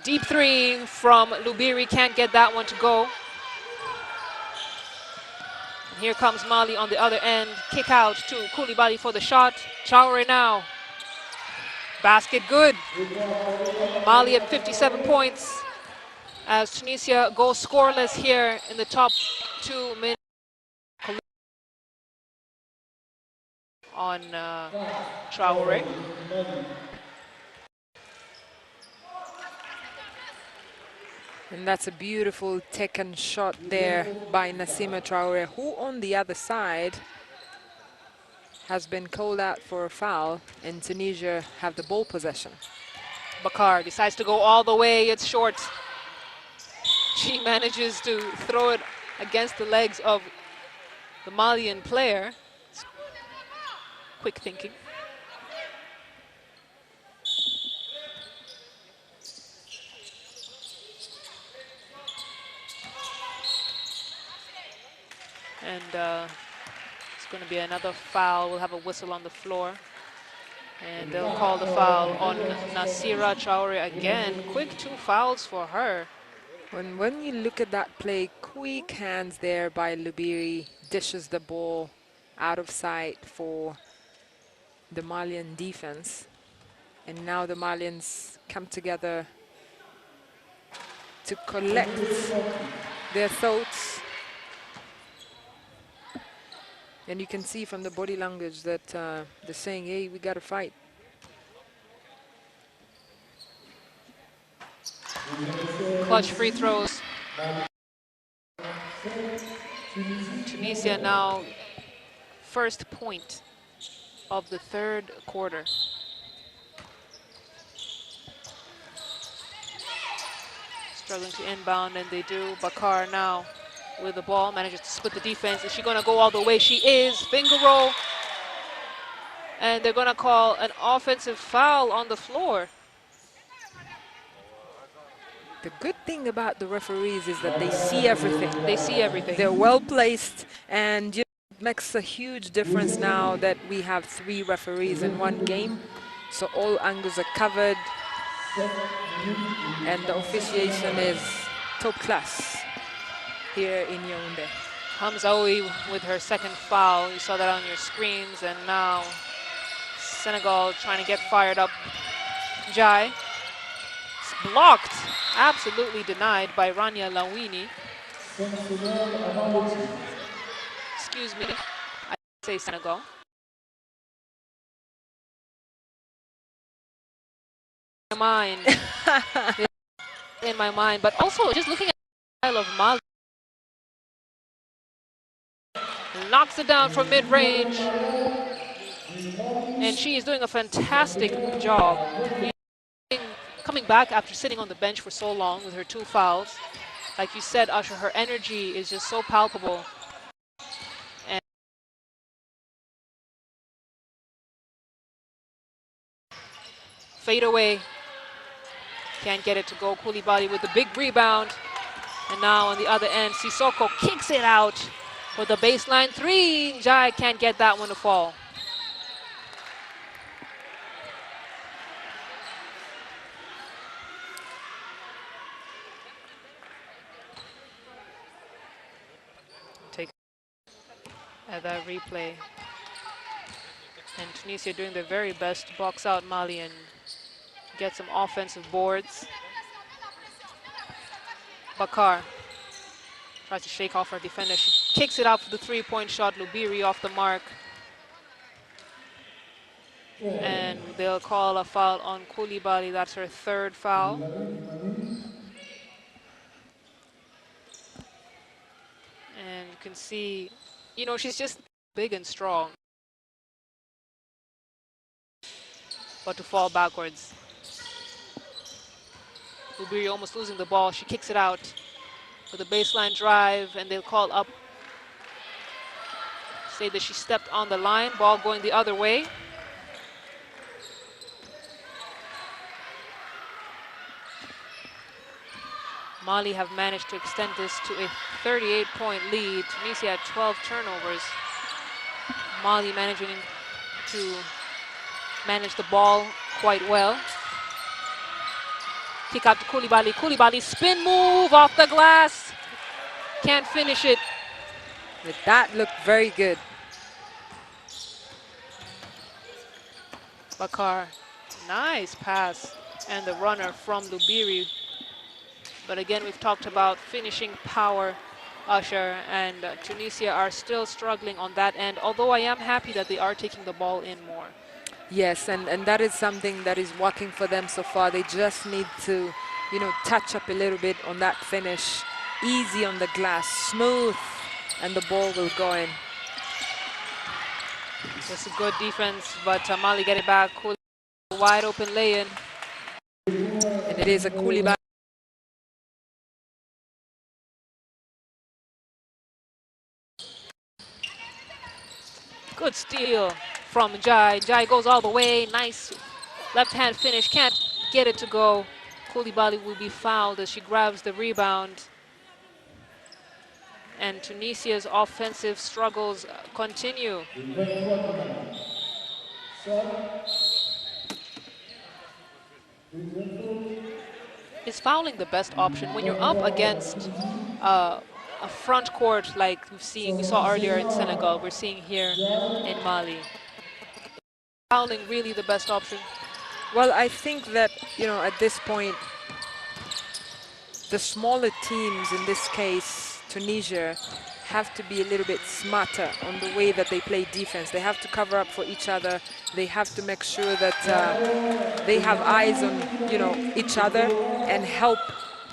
Deep three from Lubiri, can't get that one to go. And here comes Mali on the other end. Kick out to Koulibaly for the shot. Traore now. Basket good. Mali at 57 points as Tunisia goes scoreless here in the top 2 minutes. On Traore. And that's a beautiful taken shot there by Nassima Traore, who on the other side has been called out for a foul, and Tunisia have the ball possession. Bakar decides to go all the way, it's short. She manages to throw it against the legs of the Malian player. Quick thinking. And it's going to be another foul. We'll have a whistle on the floor. And they'll call the foul on Nassima Traore again. Quick 2 fouls for her. When you look at that play, quick hands there by Lubiri, dishes the ball out of sight for the Malian defense. And now the Malians come together to collect their thoughts. And you can see from the body language that they're saying, hey, we got to fight. Clutch free throws. Tunisia now first point of the third quarter. Struggling to inbound, and they do. Bakar now with the ball, manages to split the defense. Is she going to go all the way? She is. Finger roll. And they're going to call an offensive foul on the floor. The good thing about the referees is that they see everything. They see everything. They're well placed, and it makes a huge difference now that we have 3 referees in one game. So all angles are covered, and the officiation is top class here in Yaoundé. Hamzaoui with her second foul. You saw that on your screens, and now Senegal trying to get fired up. Jai. It's blocked. Absolutely denied by Rania Lawini. Excuse me, I say Senegal. Mind in my mind, but also just looking at the style of Mali. Knocks it down from mid-range, and she is doing a fantastic job. Coming back after sitting on the bench for so long with her 2 fouls. Like you said, Usher, her energy is just so palpable. And fade away. Can't get it to go. Koulibaly with the big rebound. And now on the other end, Sissoko kicks it out for the baseline 3. Jai can't get that one to fall. Take at that replay. And Tunisia doing their very best to box out Mali and get some offensive boards. Bakar tries to shake off her defender. She kicks it out for the 3-point shot. Lubiri off the mark. And they'll call a foul on Koulibaly. That's her 3rd foul. And you can see, you know, she's just big and strong. But to fall backwards. Lubiri almost losing the ball. She kicks it out for the baseline drive, and they'll call up. Say that she stepped on the line. Ball going the other way. Mali have managed to extend this to a 38-point lead. Tunisia had 12 turnovers. Mali managing to manage the ball quite well. Kick out to Koulibaly. Koulibaly spin move off the glass. Can't finish it. But that looked very good. Bakar, nice pass. And the runner from Lubiri. But again, we've talked about finishing power, Usher, and Tunisia are still struggling on that end, although I am happy that they are taking the ball in more. Yes, and that is something that is working for them so far. They just need to, you know, touch up a little bit on that finish. Easy on the glass, smooth, and the ball will go in. Just a good defense, but Mali get it back. Wide open lay-in. And it is a Koulibaly. Good steal from Jai. Jai goes all the way. Nice left-hand finish. Can't get it to go. Koulibaly will be fouled as she grabs the rebound. And Tunisia's offensive struggles continue. Is fouling the best option when you're up against a front court like we saw earlier in Senegal, we're seeing here in Mali? Fouling really the best option? Well, I think that, you know, at this point, the smaller teams, in this case, Tunisia, have to be a little bit smarter on the way that they play defense. They have to cover up for each other. They have to make sure that they have eyes on, you know, each other and help,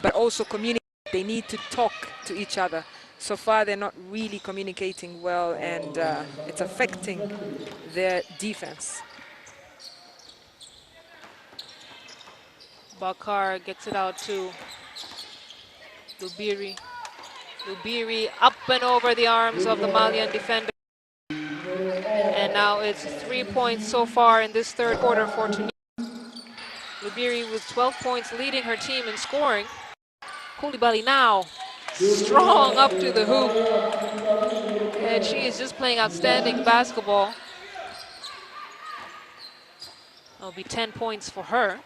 but also communicate. They need to talk to each other. So far, they're not really communicating well, and it's affecting their defense. Bakar gets it out to Lubiri. Lubiri up and over the arms of the Malian defender. And now it's 3 points so far in this 3rd quarter for Tunisia. Lubiri with 12 points leading her team in scoring. Koulibaly now strong up to the hoop. And she is just playing outstanding basketball. It'll be 10 points for her.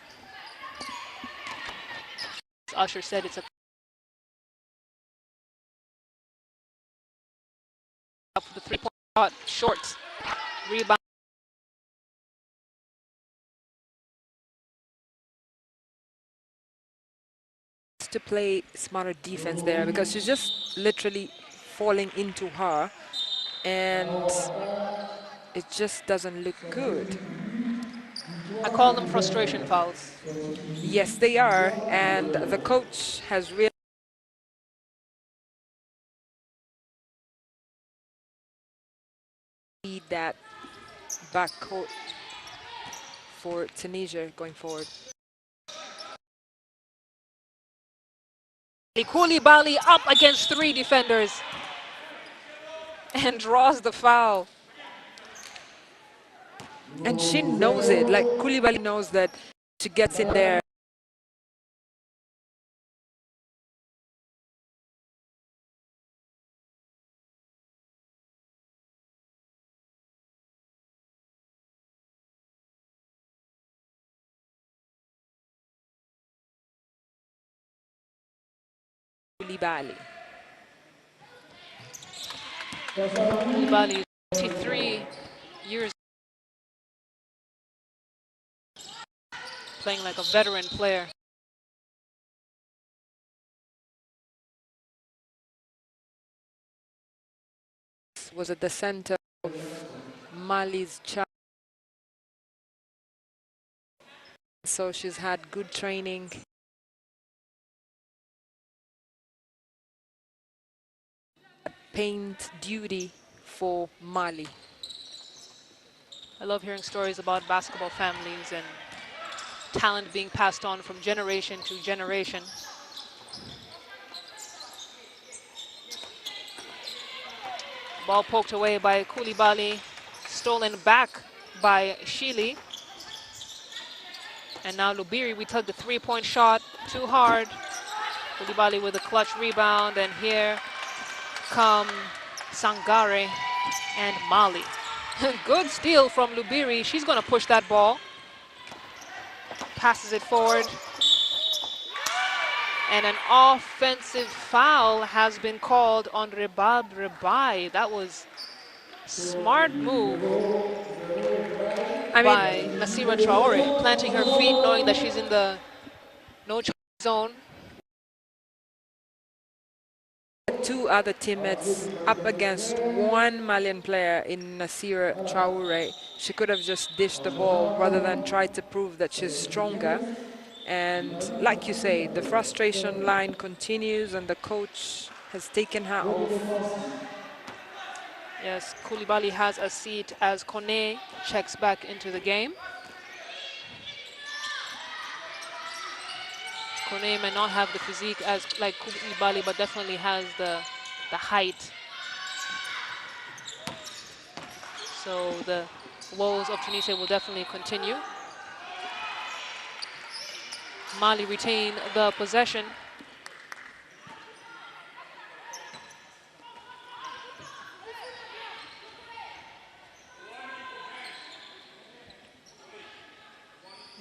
As Usher said, it's a for the 3-point shot, short rebound. to play smarter defense there because she's just literally falling into her, and it just doesn't look good. I call them frustration fouls. Yes, they are, and the coach has really need that backcourt for Tunisia going forward. Koulibaly up against 3 defenders and draws the foul. And she knows it, like Koulibaly knows that she gets in there. Koulibaly. Koulibaly is 23 years playing like a veteran player. Was at the center of Mali's child. So she's had good training. Paint duty for Mali. I love hearing stories about basketball families and talent being passed on from generation to generation. Ball poked away by Koulibaly, stolen back by Shili. And now Lubiri, we took the 3-point shot, too hard. Koulibaly with a clutch rebound, and here come Sangare and Mali. Good steal from Lubiri. She's going to push that ball. Passes it forward. And an offensive foul has been called on Rebab Rebai. That was smart move by Nasira Traore, planting her feet, knowing that she's in the no charge zone. 2 other teammates up against 1 Malian player in Nasira Traore. She could have just dished the ball rather than try to prove that she's stronger. And like you say, the frustration line continues and the coach has taken her off. Yes, Koulibaly has a seat as Kone checks back into the game. Kone may not have the physique as like Koulibaly, but definitely has the height. So the woes of Tunisia will definitely continue. Mali retain the possession.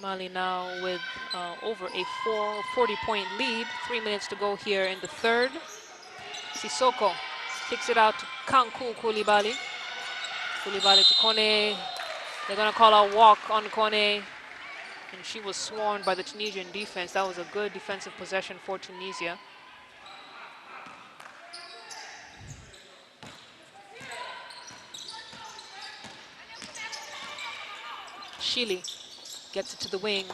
Mali now with over a 40-point lead. 3 minutes to go here in the third. Sissoko kicks it out to Kankou Koulibaly. Koulibaly to Kone. They're going to call a walk on Kone. And she was swarmed by the Tunisian defense. That was a good defensive possession for Tunisia. Shili gets it to the wing.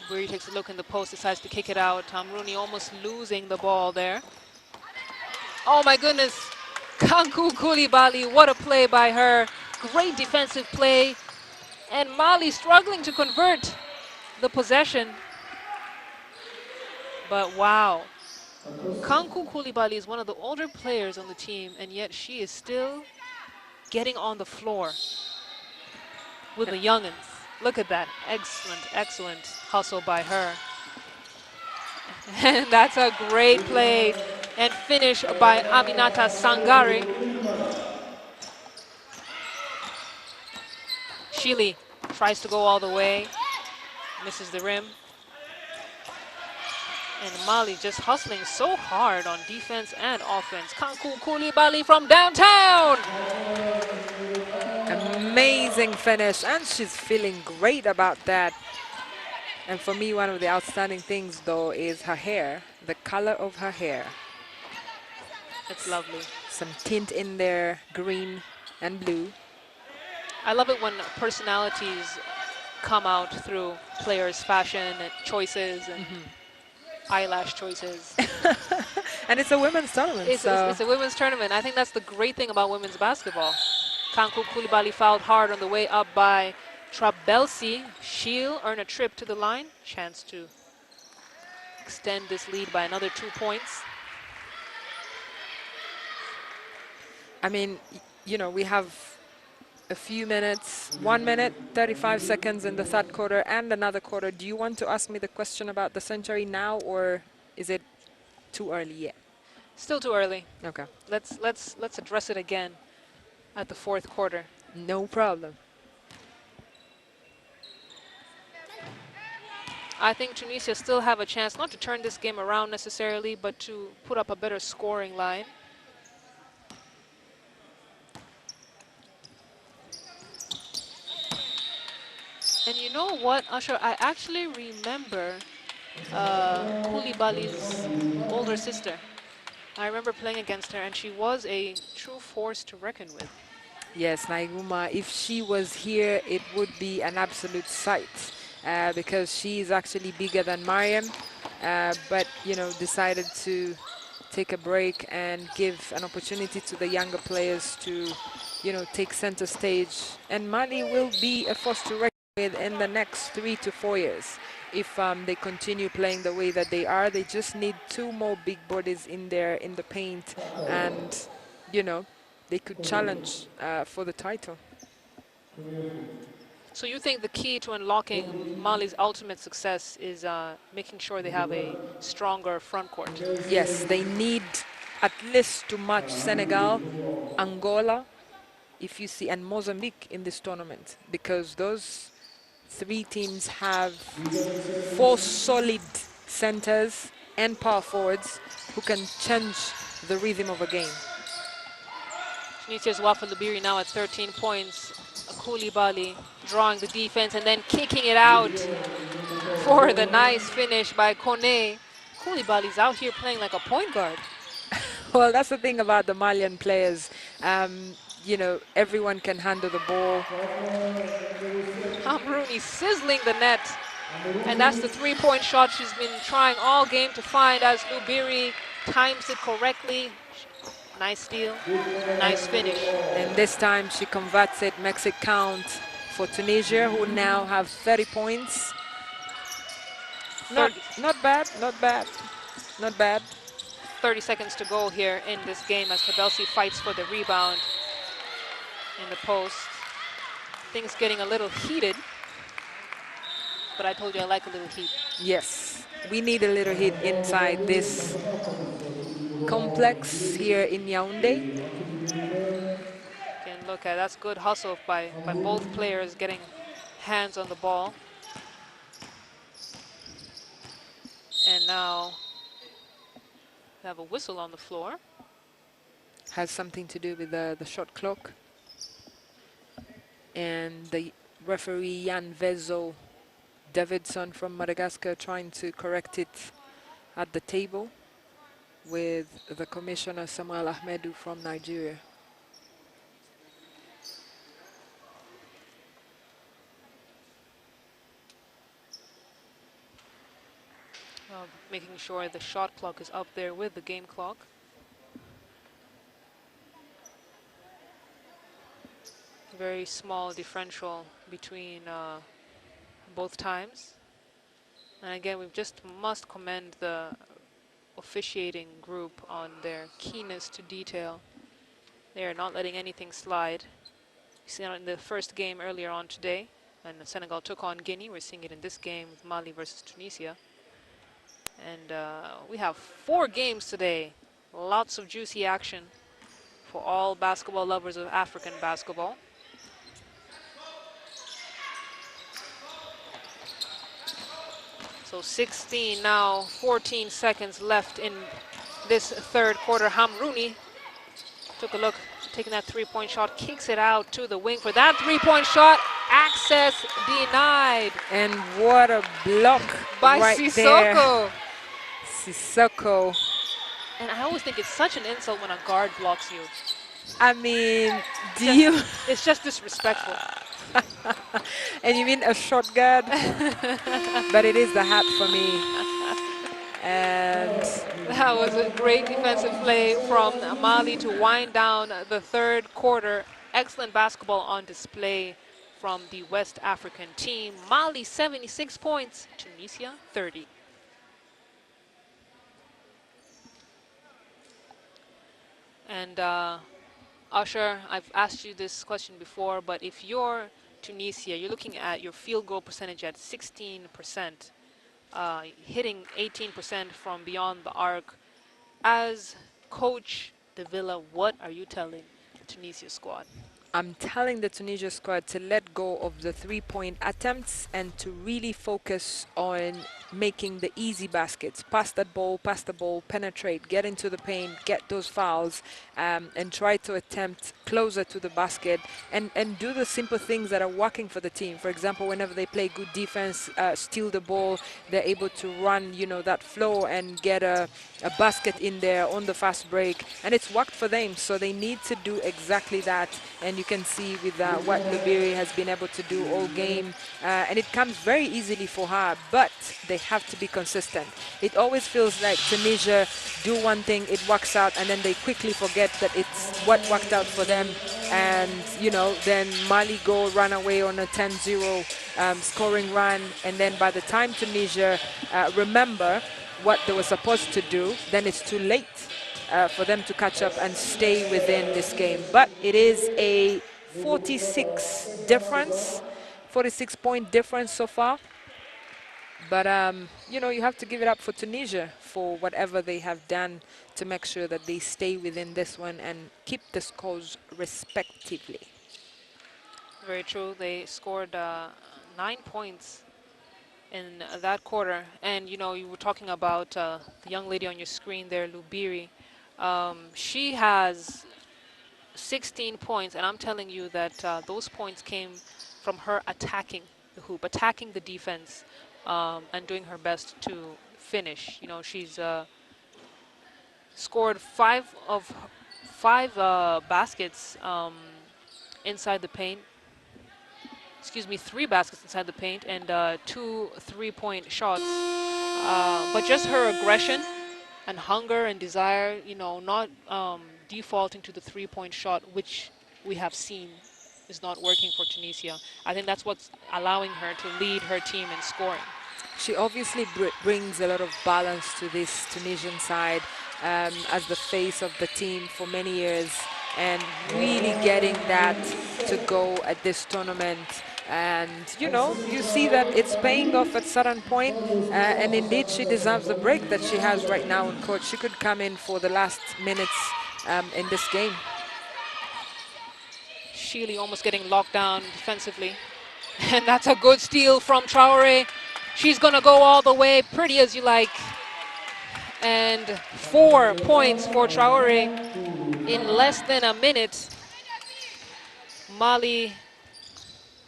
Buri takes a look in the post, decides to kick it out. Rooney almost losing the ball there. Oh my goodness. Kankou Koulibaly, what a play by her. Great defensive play. And Mali struggling to convert the possession. But wow. Kankou Koulibaly is one of the older players on the team, and yet she is still getting on the floor with the youngins. Look at that. Excellent, excellent hustle by her. And that's a great play and finish by Aminata Sangare. Shili tries to go all the way, misses the rim. And Mali just hustling so hard on defense and offense. Kankou Koulibaly from downtown. Amazing finish, and she's feeling great about that. And for me, one of the outstanding things, though, is her hair, the color of her hair. It's lovely. Some tint in there, green and blue. I love it when personalities come out through players' fashion and choices and eyelash choices. And it's a women's tournament. It's a women's tournament. I think that's the great thing about women's basketball. Kankou Koulibaly fouled hard on the way up by Trabelsi. She'll earn a trip to the line. Chance to extend this lead by another 2 points. I mean, you know, we have a few minutes, 1 minute, 35 seconds in the third quarter and another quarter. Do you want to ask me the question about the century now, or is it too early yet? Still too early. Okay. Let's address it again at the fourth quarter. No problem. I think Tunisia still have a chance not to turn this game around necessarily, but to put up a better scoring line. And you know what, Usher? I actually remember Koulibaly's older sister. I remember playing against her, and she was a true force to reckon with. Yes, Naiguma, if she was here, it would be an absolute sight because she is actually bigger than Mariam, but, you know, decided to take a break and give an opportunity to the younger players to, you know, take center stage. And Mali will be a force to reckon with in the next 3 to 4 years. If they continue playing the way that they are, they just need 2 more big bodies in there in the paint, and, you know, they could challenge for the title. So you think the key to unlocking Mali's ultimate success is making sure they have a stronger front court? Yes, they need at least to match Senegal, Angola, if you see, and Mozambique in this tournament, because those 3 teams have 4 solid centers and power forwards who can change the rhythm of a game. Tunisia's Wafa Lubiri now at 13 points. Koulibaly drawing the defense and then kicking it out for the nice finish by Kone. Koulibaly's out here playing like a point guard. Well, that's the thing about the Malian players. You know, everyone can handle the ball. Hamrouni sizzling the net. And that's the 3-point shot she's been trying all game to find as Lubiri times it correctly. Nice steal, nice finish. And this time she converts it, makes it count for Tunisia, who now have 30 points. Not bad, not bad, not bad. 30 seconds to go here in this game as Trabelsi fights for the rebound in the post. Things getting a little heated, but I told you I like a little heat. Yes, we need a little heat inside this complex here in Yaoundé. Again, look at that's good hustle by both players getting hands on the ball. And now we have a whistle on the floor. Has something to do with the shot clock. And the referee Jan Vezo Davidson from Madagascar trying to correct it at the table with the commissioner Samuel Ahmedu from Nigeria. Making sure the shot clock is up there with the game clock. Very small differential between both times. And again, we just must commend the officiating group on their keenness to detail. They are not letting anything slide. You see it in the first game earlier on today, and Senegal took on Guinea. We're seeing it in this game with Mali versus Tunisia. And we have 4 games today. Lots of juicy action for all basketball lovers of African basketball. So 16 now, 14 seconds left in this third quarter. Hamrouni took a look taking that three-point shot, kicks it out to the wing for that three-point shot. Access denied. And what a block by right Sissoko. there. Sissoko. And I always think it's such an insult when a guard blocks you. I mean, It's just disrespectful. And you mean a short guard? But it is the hat for me. And that was a great defensive play from Mali to wind down the third quarter. Excellent basketball on display from the West African team. Mali 76 points, Tunisia 30. And Usher, I've asked you this question before, but if you're Tunisia, you're looking at your field goal percentage at 16%, hitting 18% from beyond the arc. As coach De Villa, what are you telling the Tunisia squad? I'm telling the Tunisia squad to let go of the three-point attempts and to really focus on making the easy baskets. Pass the ball, penetrate, get into the paint, get those fouls, and try to attempt closer to the basket and do the simple things that are working for the team. For example, whenever they play good defense, steal the ball, they're able to run, you know, that flow and get a basket in there on the fast break. And it's worked for them, so they need to do exactly that. And you can see with what Lubiri has been able to do all game. And it comes very easily for her, but they have to be consistent. It always feels like Tunisia do one thing, it works out, and then they quickly forget that it's what worked out for them. And, you know, then Mali go run away on a 10-0 scoring run. And then by the time Tunisia remember what they were supposed to do, then it's too late for them to catch up and stay within this game. But it is a 46 difference, 46-point difference so far. But, you know, you have to give it up for Tunisia for whatever they have done to make sure that they stay within this one and keep the scores respectively. Very true. They scored 9 points in that quarter. And, you know, you were talking about the young lady on your screen there, Lubiri. She has 16 points, and I'm telling you that those points came from her attacking the hoop, attacking the defense, and doing her best to finish. You know, she's scored five baskets inside the paint. Excuse me, 3 baskets inside the paint and 2 3-point shots. But just her aggression and hunger and desire, you know, not defaulting to the 3-point shot, which we have seen is not working for Tunisia. I think that's what's allowing her to lead her team in scoring. She obviously brings a lot of balance to this Tunisian side as the face of the team for many years, and really getting that to go at this tournament. And, you know, you see that it's paying off at certain point, and indeed she deserves the break that she has right now in court. She could come in for the last minutes in this game. Sheely almost getting locked down defensively. And that's a good steal from Traore. She's going to go all the way, pretty as you like. And 4 points for Traore in less than a minute. Mali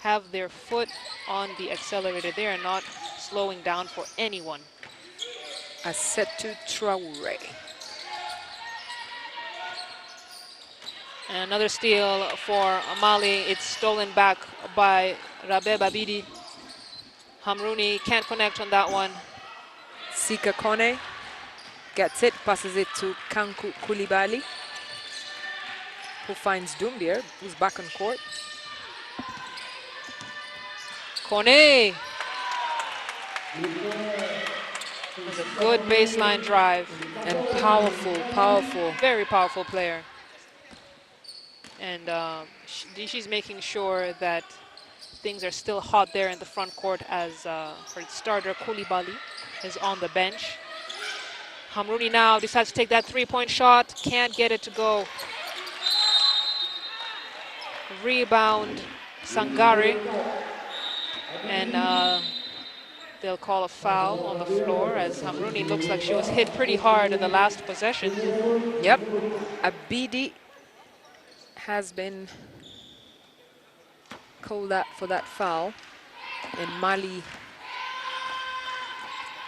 have their foot on the accelerator. They are not slowing down for anyone. A set to Traore. And another steal for Mali. It's stolen back by Rabeh Babidi. Hamrouni can't connect on that one. Sika Kone gets it, passes it to Kanku Koulibaly, who finds Doumbia, who's back on court. Kone. With a good baseline drive. And powerful. Very powerful player. And she's making sure that things are still hot there in the front court as her starter Koulibaly is on the bench. Hamrouni now decides to take that 3-point shot. Can't get it to go. Rebound, Sangare. And they'll call a foul on the floor as Hamrouni looks like she was hit pretty hard in the last possession. Yep. Abidi has been called out for that foul, and Mali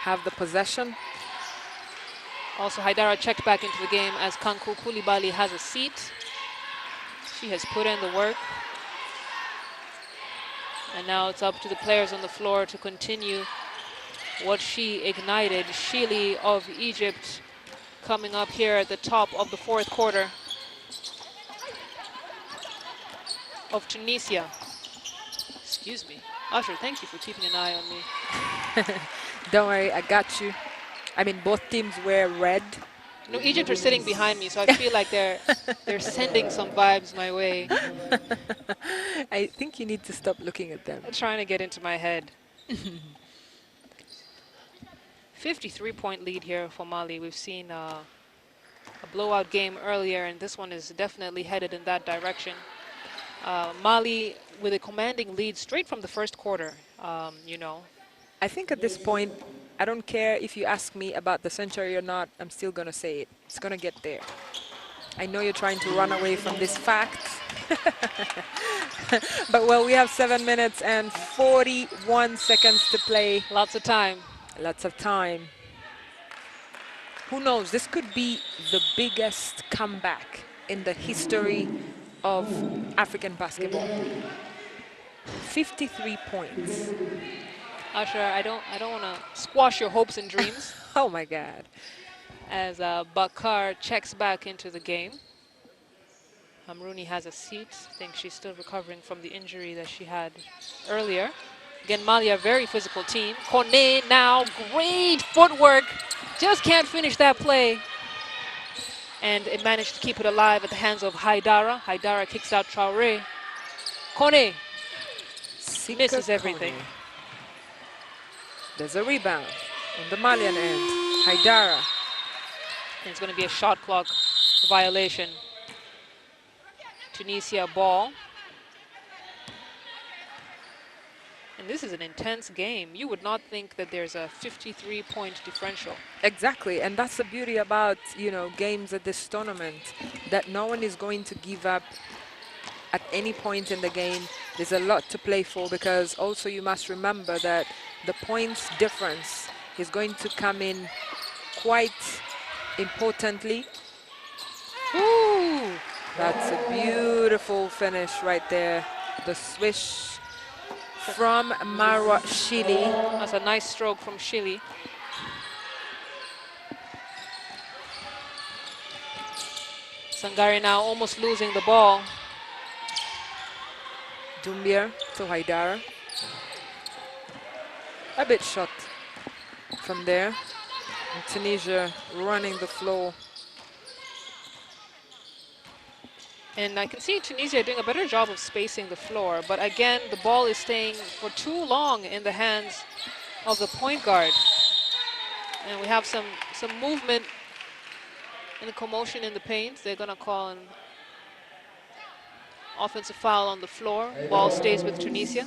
have the possession. Also, Haidara checked back into the game as Kanku Koulibaly has a seat. She has put in the work. And now it's up to the players on the floor to continue what she ignited. Shili of Egypt coming up here at the top of the fourth quarter. Of Tunisia. Excuse me. Usher, thank you for keeping an eye on me. Don't worry, I got you. I mean, both teams wear red. No, Egypt are sitting behind me, so I feel like they're sending some vibes my way. I think you need to stop looking at them. They're trying to get into my head. 53-point lead here for Mali. We've seen a blowout game earlier, and this one is definitely headed in that direction. Mali with a commanding lead straight from the first quarter, you know. I think at this point, I don't care if you ask me about the century or not, I'm still going to say it. It's going to get there. I know you're trying to run away from this fact. But, well, we have 7 minutes and 41 seconds to play. Lots of time. Lots of time. Who knows? This could be the biggest comeback in the history of African basketball. 53 points. Usher, I don't want to squash your hopes and dreams. Oh my God. As Bakar checks back into the game. Hamrouni has a seat. I think she's still recovering from the injury that she had earlier. Again, Mali, a very physical team. Kone now, great footwork. Just can't finish that play. And it managed to keep it alive at the hands of Haidara. Haidara kicks out Traoré. Kone misses everything. Kone. There's a rebound on the Malian end. Haidara. And it's going to be a shot clock violation. Tunisia ball. And this is an intense game. You would not think that there's a 53-point differential. Exactly, and that's the beauty about, you know, games at this tournament, that no one is going to give up at any point in the game. There's a lot to play for, because also you must remember that the points difference is going to come in quite importantly. Ooh, that's a beautiful finish right there. The swish from Marwa Shili. That's a nice stroke from Shili. Sangari now almost losing the ball. Doumbia to Haidara. A bit shot from there. And Tunisia running the floor. And I can see Tunisia doing a better job of spacing the floor. But again, the ball is staying for too long in the hands of the point guard. And we have some movement and commotion in the paint. They're going to call an offensive foul on the floor. Ball stays with Tunisia.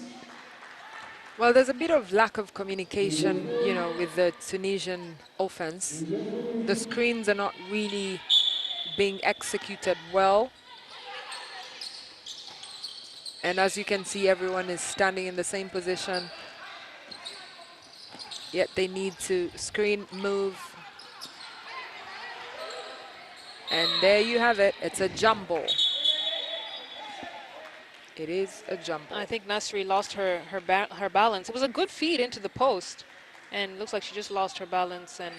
Well, there's a bit of lack of communication, you know, with the Tunisian offense. The screens are not really being executed well. And as you can see, everyone is standing in the same position. Yet they need to screen, move. And there you have it. It's a jump ball. It is a jump ball. I think Nasri lost her balance. It was a good feed into the post. And it looks like she just lost her balance. And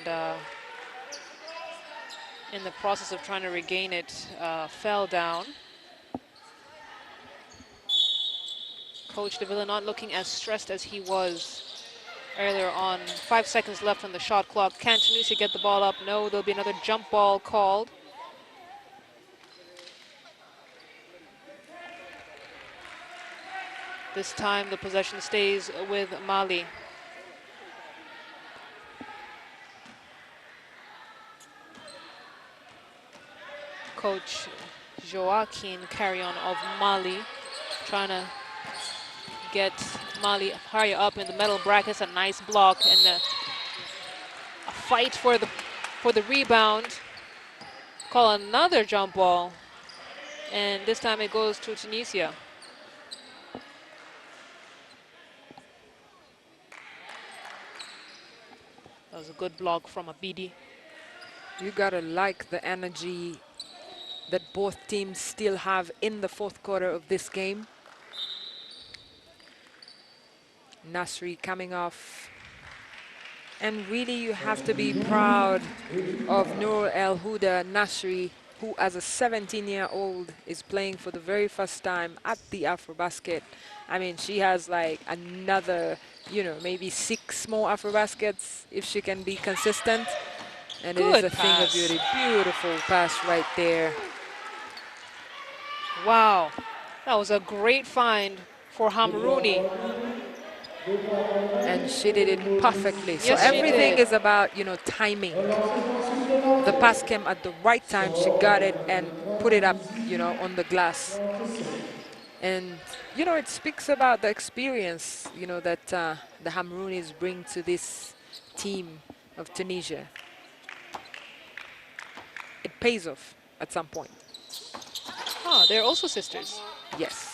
in the process of trying to regain it, fell down. Coach Davila not looking as stressed as he was earlier on. 5 seconds left on the shot clock. Can Tunisia get the ball up? No, there'll be another jump ball called. This time the possession stays with Mali. Coach Joaquin Carrion of Mali trying to get Mali higher up in the middle brackets. A nice block and a fight for the rebound. Call another jump ball And this time it goes to Tunisia. That was a good block from Abidi. You gotta like the energy that both teams still have in the fourth quarter of this game. Nasri coming off. And really you have to be proud of Noor El Huda Nasri, who as a 17-year-old is playing for the very first time at the AfroBasket. I mean, she has like another, you know, maybe 6 more AfroBaskets if she can be consistent. And it is Good a thing of pass. beauty. Beautiful pass right there. Wow, that was a great find for Hamrouni. And she did it perfectly. So Yes, she everything did. is about, you know, timing. The pass came at the right time. She got it and put it up, you know, on the glass. And, you know, it speaks about the experience, you know, that the Hamrounis bring to this team of Tunisia. It pays off at some point. Ah, they're also sisters. Yes.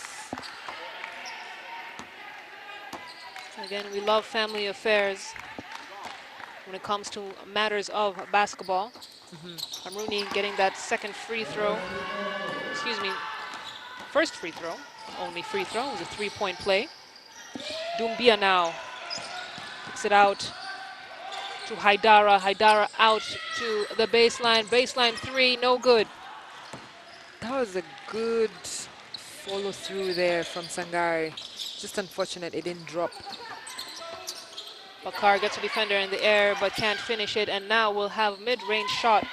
Again, we love family affairs when it comes to matters of basketball. Hamrouni getting that second free throw. Excuse me, first free throw. Only free throw. It was a 3-point play. Doumbia now kicks it out to Haidara. Haidara out to the baseline. Baseline 3, no good. That was a good follow through there from Sangare. Just unfortunate it didn't drop. Bakar gets a defender in the air but can't finish it, and now we'll have mid-range shot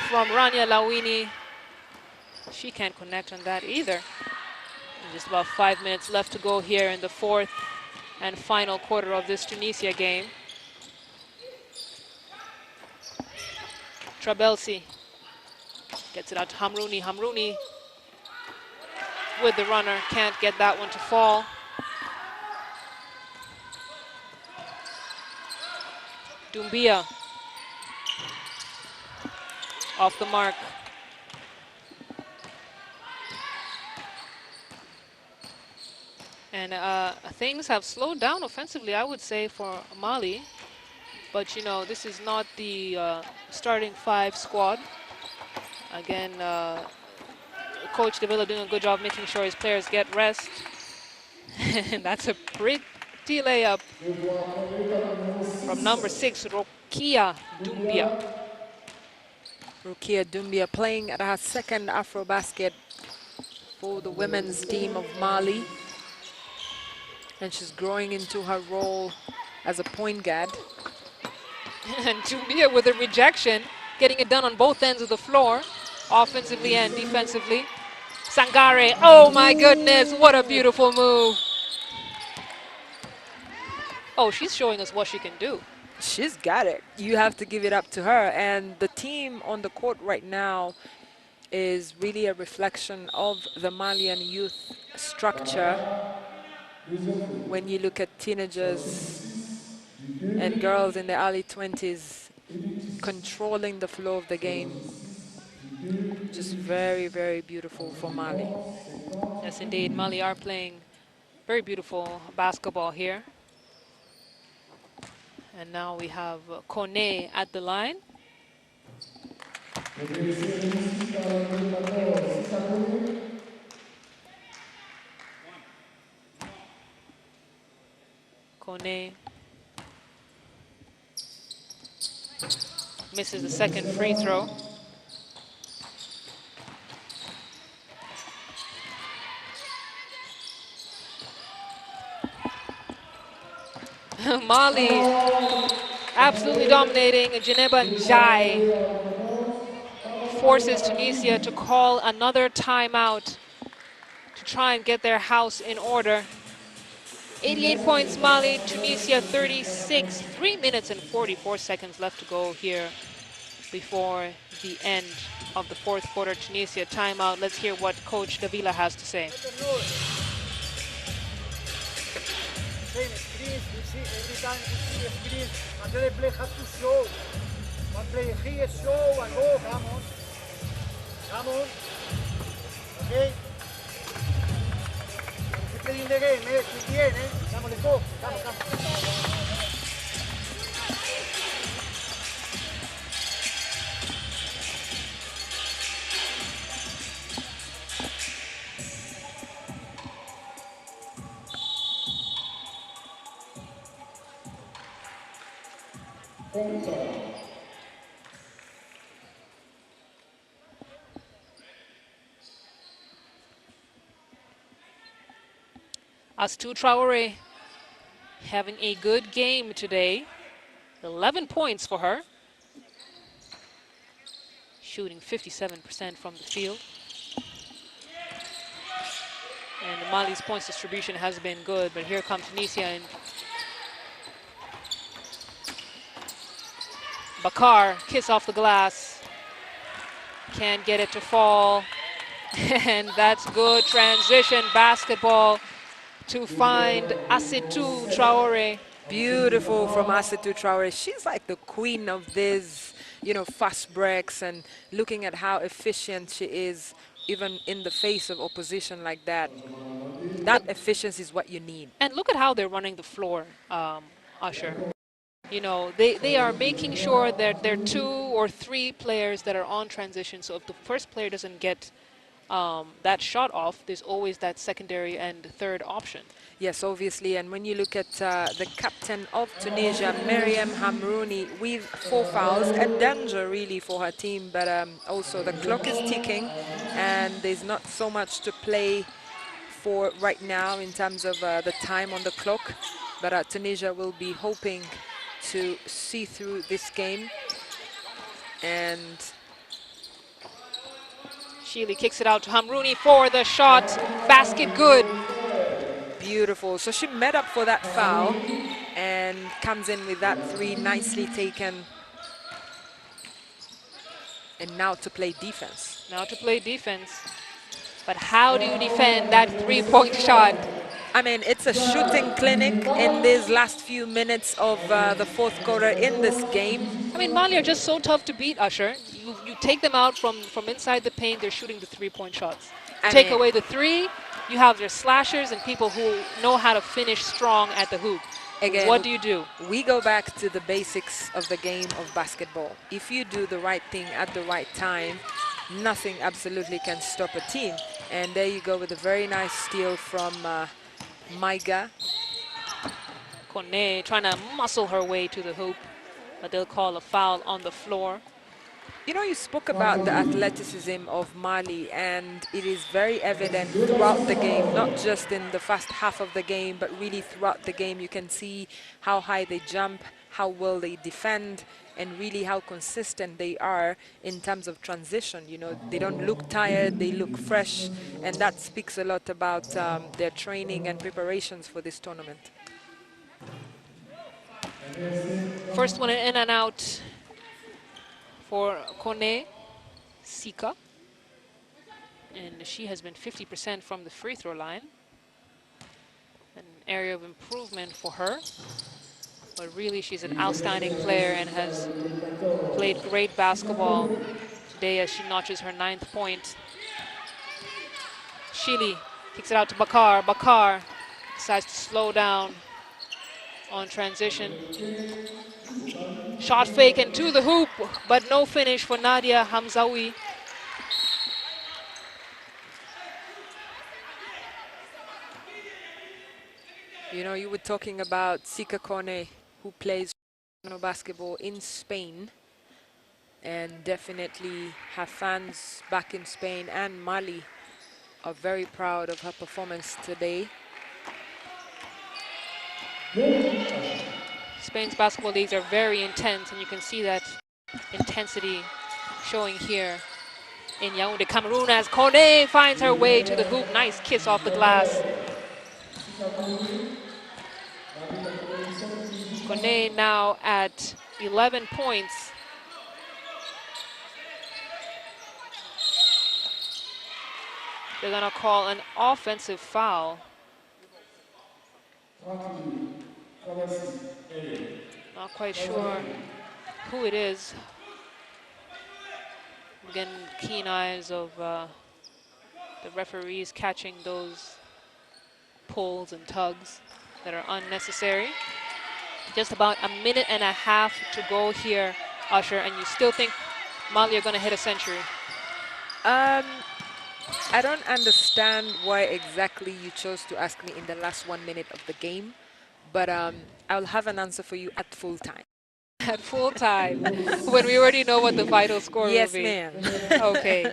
from Rania Lawini. She can't connect on that either. And just about 5 minutes left to go here in the fourth and final quarter of this Tunisia game. Trabelsi gets it out to Hamrouni. Hamrouni with the runner, can't get that one to fall. Doumbia off the mark. And things have slowed down offensively, I would say, for Mali. But, you know, this is not the starting 5 squad. Again, Coach Davila doing a good job making sure his players get rest. And that's a pretty layup from number 6, Rokia Doumbia. Rokia Doumbia playing at her second AfroBasket for the women's team of Mali. And she's growing into her role as a point guard. And Doumbia with a rejection, getting it done on both ends of the floor, offensively and defensively. Sangare, oh my goodness, what a beautiful move. Oh, she's showing us what she can do. She's got it. You have to give it up to her. And the team on the court right now is really a reflection of the Malian youth structure. When you look at teenagers and girls in the early 20s controlling the flow of the game, just very, very beautiful for Mali. Yes, indeed. Mali are playing very beautiful basketball here. And now we have Kone at the line. Kone misses the second free throw. Mali absolutely dominating. Geneba Njai forces Tunisia to call another timeout to try and get their house in order. 88 points Mali, Tunisia 36. 3 minutes and 44 seconds left to go here before the end of the fourth quarter. Tunisia timeout. Let's hear what Coach Davila has to say. Every time you see a screen, and then play has to show. One play here, show, and go, come on. Come on. Okay? Keep playing the game, eh? Till the end, eh? Come on, let's go. Come on, come on. Astou Traoré having a good game today. 11 points for her. Shooting 57% from the field. And Mali's points distribution has been good, but here comes Tunisia and Bakar, kiss off the glass. Can't get it to fall. And that's good transition basketball to find Astou Traoré. Beautiful from Astou Traoré. She's like the queen of these, fast breaks, and looking at how efficient she is, even in the face of opposition like that. That efficiency is what you need. And look at how they're running the floor, Usher. They are making sure that there are 2 or 3 players that are on transition. So if the first player doesn't get that shot off, there's always that secondary and third option. Yes, obviously. And when you look at the captain of Tunisia, Mariam Hamrouni, with 4 fouls, a danger really for her team. But also the clock is ticking, and there's not so much to play for right now in terms of the time on the clock. But Tunisia will be hoping to see through this game. And Sheely kicks it out to Hamrouni for the shot. Basket good. Beautiful. So she made up for that foul and comes in with that 3 nicely taken. And now to play defense. Now to play defense. But how do you defend that 3-point shot? I mean, it's a shooting clinic in these last few minutes of the 4th quarter in this game. I mean, Mali are just so tough to beat, Usher. You take them out from inside the paint, they're shooting the 3-point shots. Take away the 3, you have their slashers and people who know how to finish strong at the hoop. Again, what do? We go back to the basics of the game of basketball. If you do the right thing at the right time, nothing absolutely can stop a team. And there you go with a very nice steal from Maiga. Kone trying to muscle her way to the hoop, but they'll call a foul on the floor. You spoke about the athleticism of Mali, and it is very evident throughout the game, not just in the first half of the game, but really throughout the game. You can see how high they jump, how well they defend, and really how consistent they are in terms of transition. They don't look tired, they look fresh, and that speaks a lot about their training and preparations for this tournament. First one in and out for Kone Sika. And she has been 50% from the free throw line. An area of improvement for her. But really, she's an outstanding player and has played great basketball today as she notches her 9th point. Sheely kicks it out to Bakar. Bakar decides to slow down on transition. Shot fake and to the hoop, but no finish for Nadia Hamzaoui. You were talking about Sika Kone, who plays basketball in Spain, and definitely her fans back in Spain and Mali are very proud of her performance today. Spain's basketball leagues are very intense, and you can see that intensity showing here in Yaoundé, Cameroon, as Kone finds her way to the hoop. Nice kiss off the glass. Kone now at 11 points. They're gonna call an offensive foul. Not quite sure who it is. Again, keen eyes of the The referees catching those pulls and tugs that are unnecessary. Just about a minute and a half to go here, Usher, and you still think Mali are going to hit a century? I don't understand why exactly you chose to ask me in the last 1 minute of the game, but I'll have an answer for you at full time. At full time, when we already know what the final score Yes, will be. ma'am. Okay.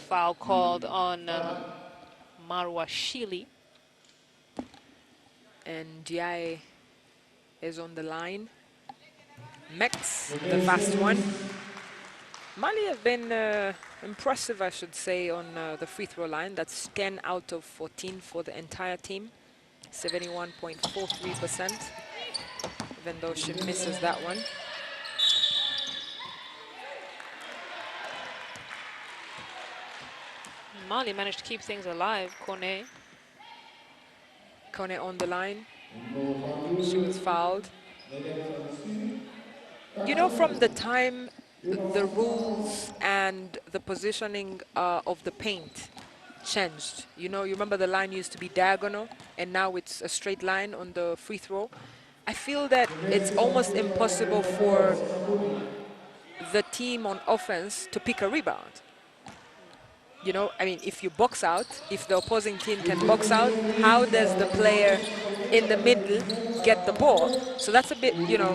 Foul called on Marwa Shili. And Diaye is on the line. Mex, the fast one. Mali have been impressive, I should say, on the free throw line. That's 10 out of 14 for the entire team. 71.43%, even though she misses that one. Mali managed to keep things alive. Kone on the line. She was fouled. You know, from the time the rules and the positioning of the paint changed, you know, you remember the line used to be diagonal and now it's a straight line on the free throw. I feel that it's almost impossible for the team on offense to pick a rebound. You know, I mean, if you box out, if the opposing team can box out, how does the player in the middle get the ball? So that's a bit, you know,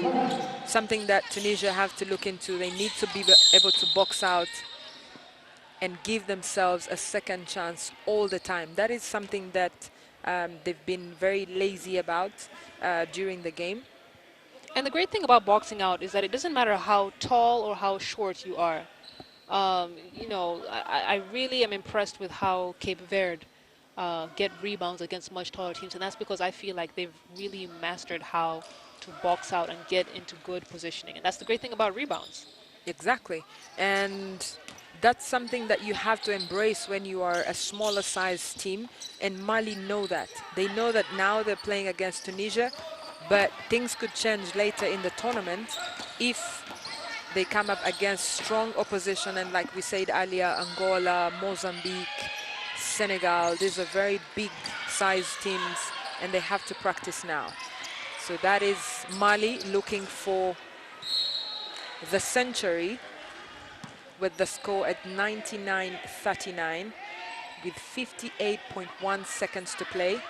something that Tunisia have to look into. They need to be able to box out and give themselves a second chance all the time. That is something that they've been very lazy about during the game. And the great thing about boxing out is that it doesn't matter how tall or how short you are. You know, I really am impressed with how Cape Verde get rebounds against much taller teams, and that's because I feel like they've really mastered how to box out and get into good positioning, and that's the great thing about rebounds. Exactly, and that's something that you have to embrace when you are a smaller size team, and Mali know that. They know that now they're playing against Tunisia, but things could change later in the tournament if they come up against strong opposition, and like we said earlier, Angola, Mozambique, Senegal, these are very big size teams and they have to practice now. So that is Mali looking for the century with the score at 99-39 with 58.1 seconds to play.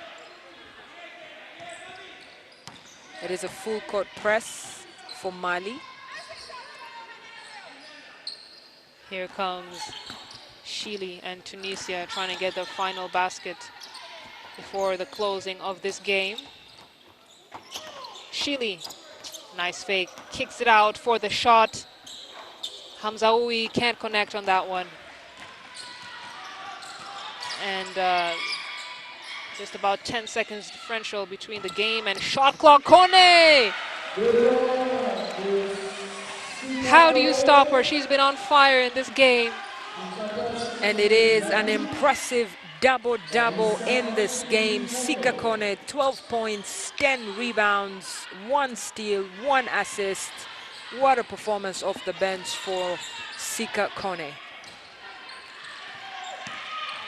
It is a full court press for Mali. Here comes Chile and Tunisia trying to get the final basket before the closing of this game. Chile, nice fake, kicks it out for the shot. Hamzaoui can't connect on that one. And just about 10 seconds differential between the game and shot clock. Kone! How do you stop her? She's been on fire in this game. And it is an impressive double-double in this game. Sika Kone, 12 points, 10 rebounds, 1 steal, 1 assist. What a performance off the bench for Sika Kone.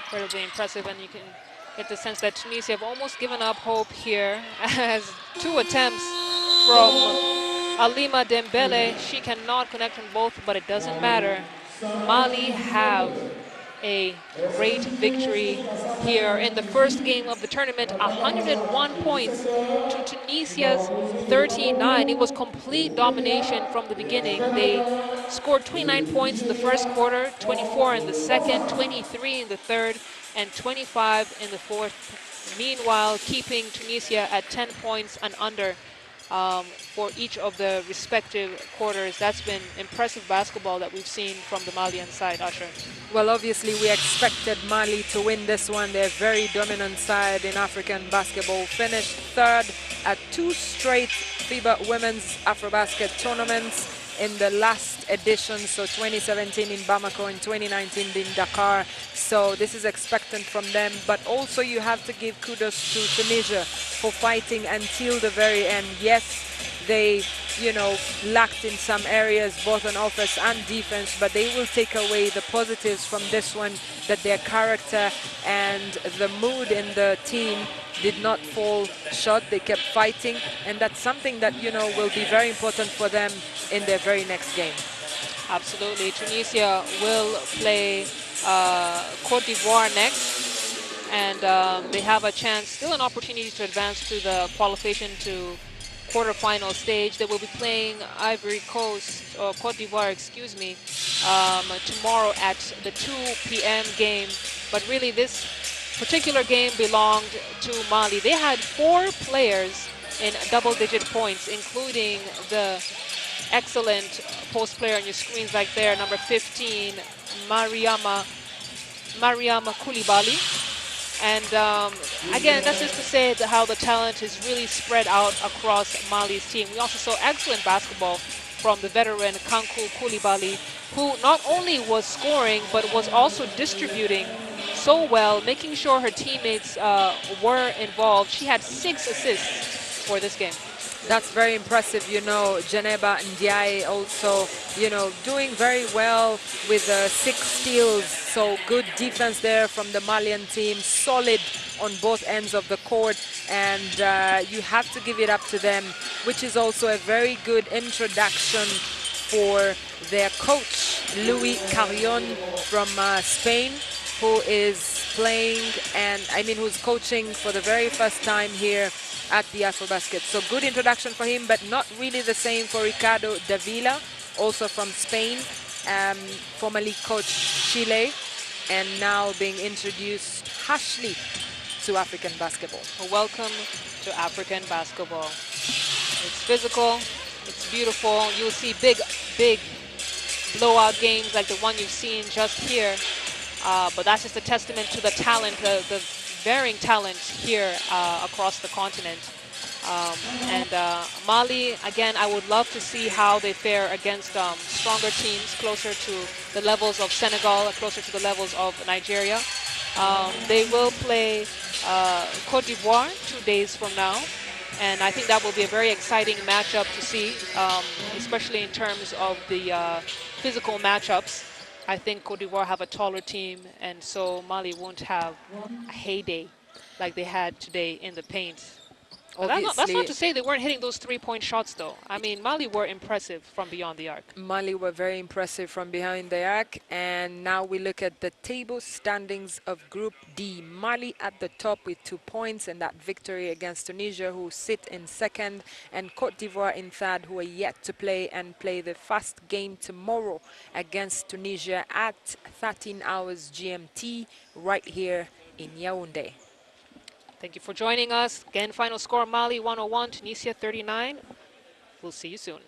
Incredibly impressive, and you can get the sense that Tunisia have almost given up hope here as 2 attempts from Alima Dembele. She cannot connect on both, but it doesn't matter. Mali have a great victory here in the first game of the tournament, 101 points to Tunisia's 39. It was complete domination from the beginning. They scored 29 points in the first quarter, 24 in the second, 23 in the third, and 25 in the fourth. Meanwhile, keeping Tunisia at 10 points and under for each of the respective quarters. That's been impressive basketball that we've seen from the Malian side, Usher. Well, obviously, we expected Mali to win this one. They're a very dominant side in African basketball. Finished third at 2 straight FIBA Women's AfroBasket tournaments in the last edition, so 2017 in Bamako and 2019 in Dakar. So this is expected from them, but also you have to give kudos to Tunisia for fighting until the very end. Yes, they, you know, lacked in some areas, both on offense and defense, but they will take away the positives from this one, that their character and the mood in the team did not fall short. They kept fighting, and that's something that, you know, will be very important for them in their very next game. Absolutely. Tunisia will play Cote d'Ivoire next. And they have a chance, still an opportunity to advance to the qualification to quarterfinal stage. They will be playing Ivory Coast, or Cote d'Ivoire, excuse me, tomorrow at the 2 p.m. game. But really, this particular game belonged to Mali. They had 4 players in double-digit points, including the excellent post player on your screens right there, number 15, Mariama Koulibaly. And again, that's just to say that how the talent is really spread out across Mali's team. We also saw excellent basketball from the veteran Kankou Koulibaly, who not only was scoring, but was also distributing so well, making sure her teammates were involved. She had 6 assists for this game. That's very impressive, you know. Janeba Ndiaye also, you know, doing very well with 6 steals. So good defense there from the Malian team, solid on both ends of the court, and you have to give it up to them, which is also a very good introduction for their coach, Louis Carrion from Spain, who is playing and, I mean, who's coaching for the very first time here at the AfroBasket. So good introduction for him, but not really the same for Ricardo Davila, also from Spain, formerly coached Chile, and now being introduced harshly to African basketball. Welcome to African basketball. It's physical, it's beautiful. You'll see big blowout games like the one you've seen just here. But that's just a testament to the talent, the varying talent here across the continent. Mali, again, I would love to see how they fare against stronger teams closer to the levels of Senegal, closer to the levels of Nigeria. They will play Cote d'Ivoire 2 days from now. And I think that will be a very exciting matchup to see, especially in terms of the physical matchups. I think Cote d'Ivoire have a taller team, and so Mali won't have a heyday like they had today in the paint. That's not to say they weren't hitting those 3-point shots, though. I mean, Mali were impressive from beyond the arc. Mali were very impressive from behind the arc. And now we look at the table standings of Group D. Mali at the top with 2 points and that victory against Tunisia, who sit in second, and Cote d'Ivoire in third, who are yet to play and play the first game tomorrow against Tunisia at 13 hours GMT right here in Yaoundé. Thank you for joining us. Again, final score, Mali 101, Tunisia 39. We'll see you soon.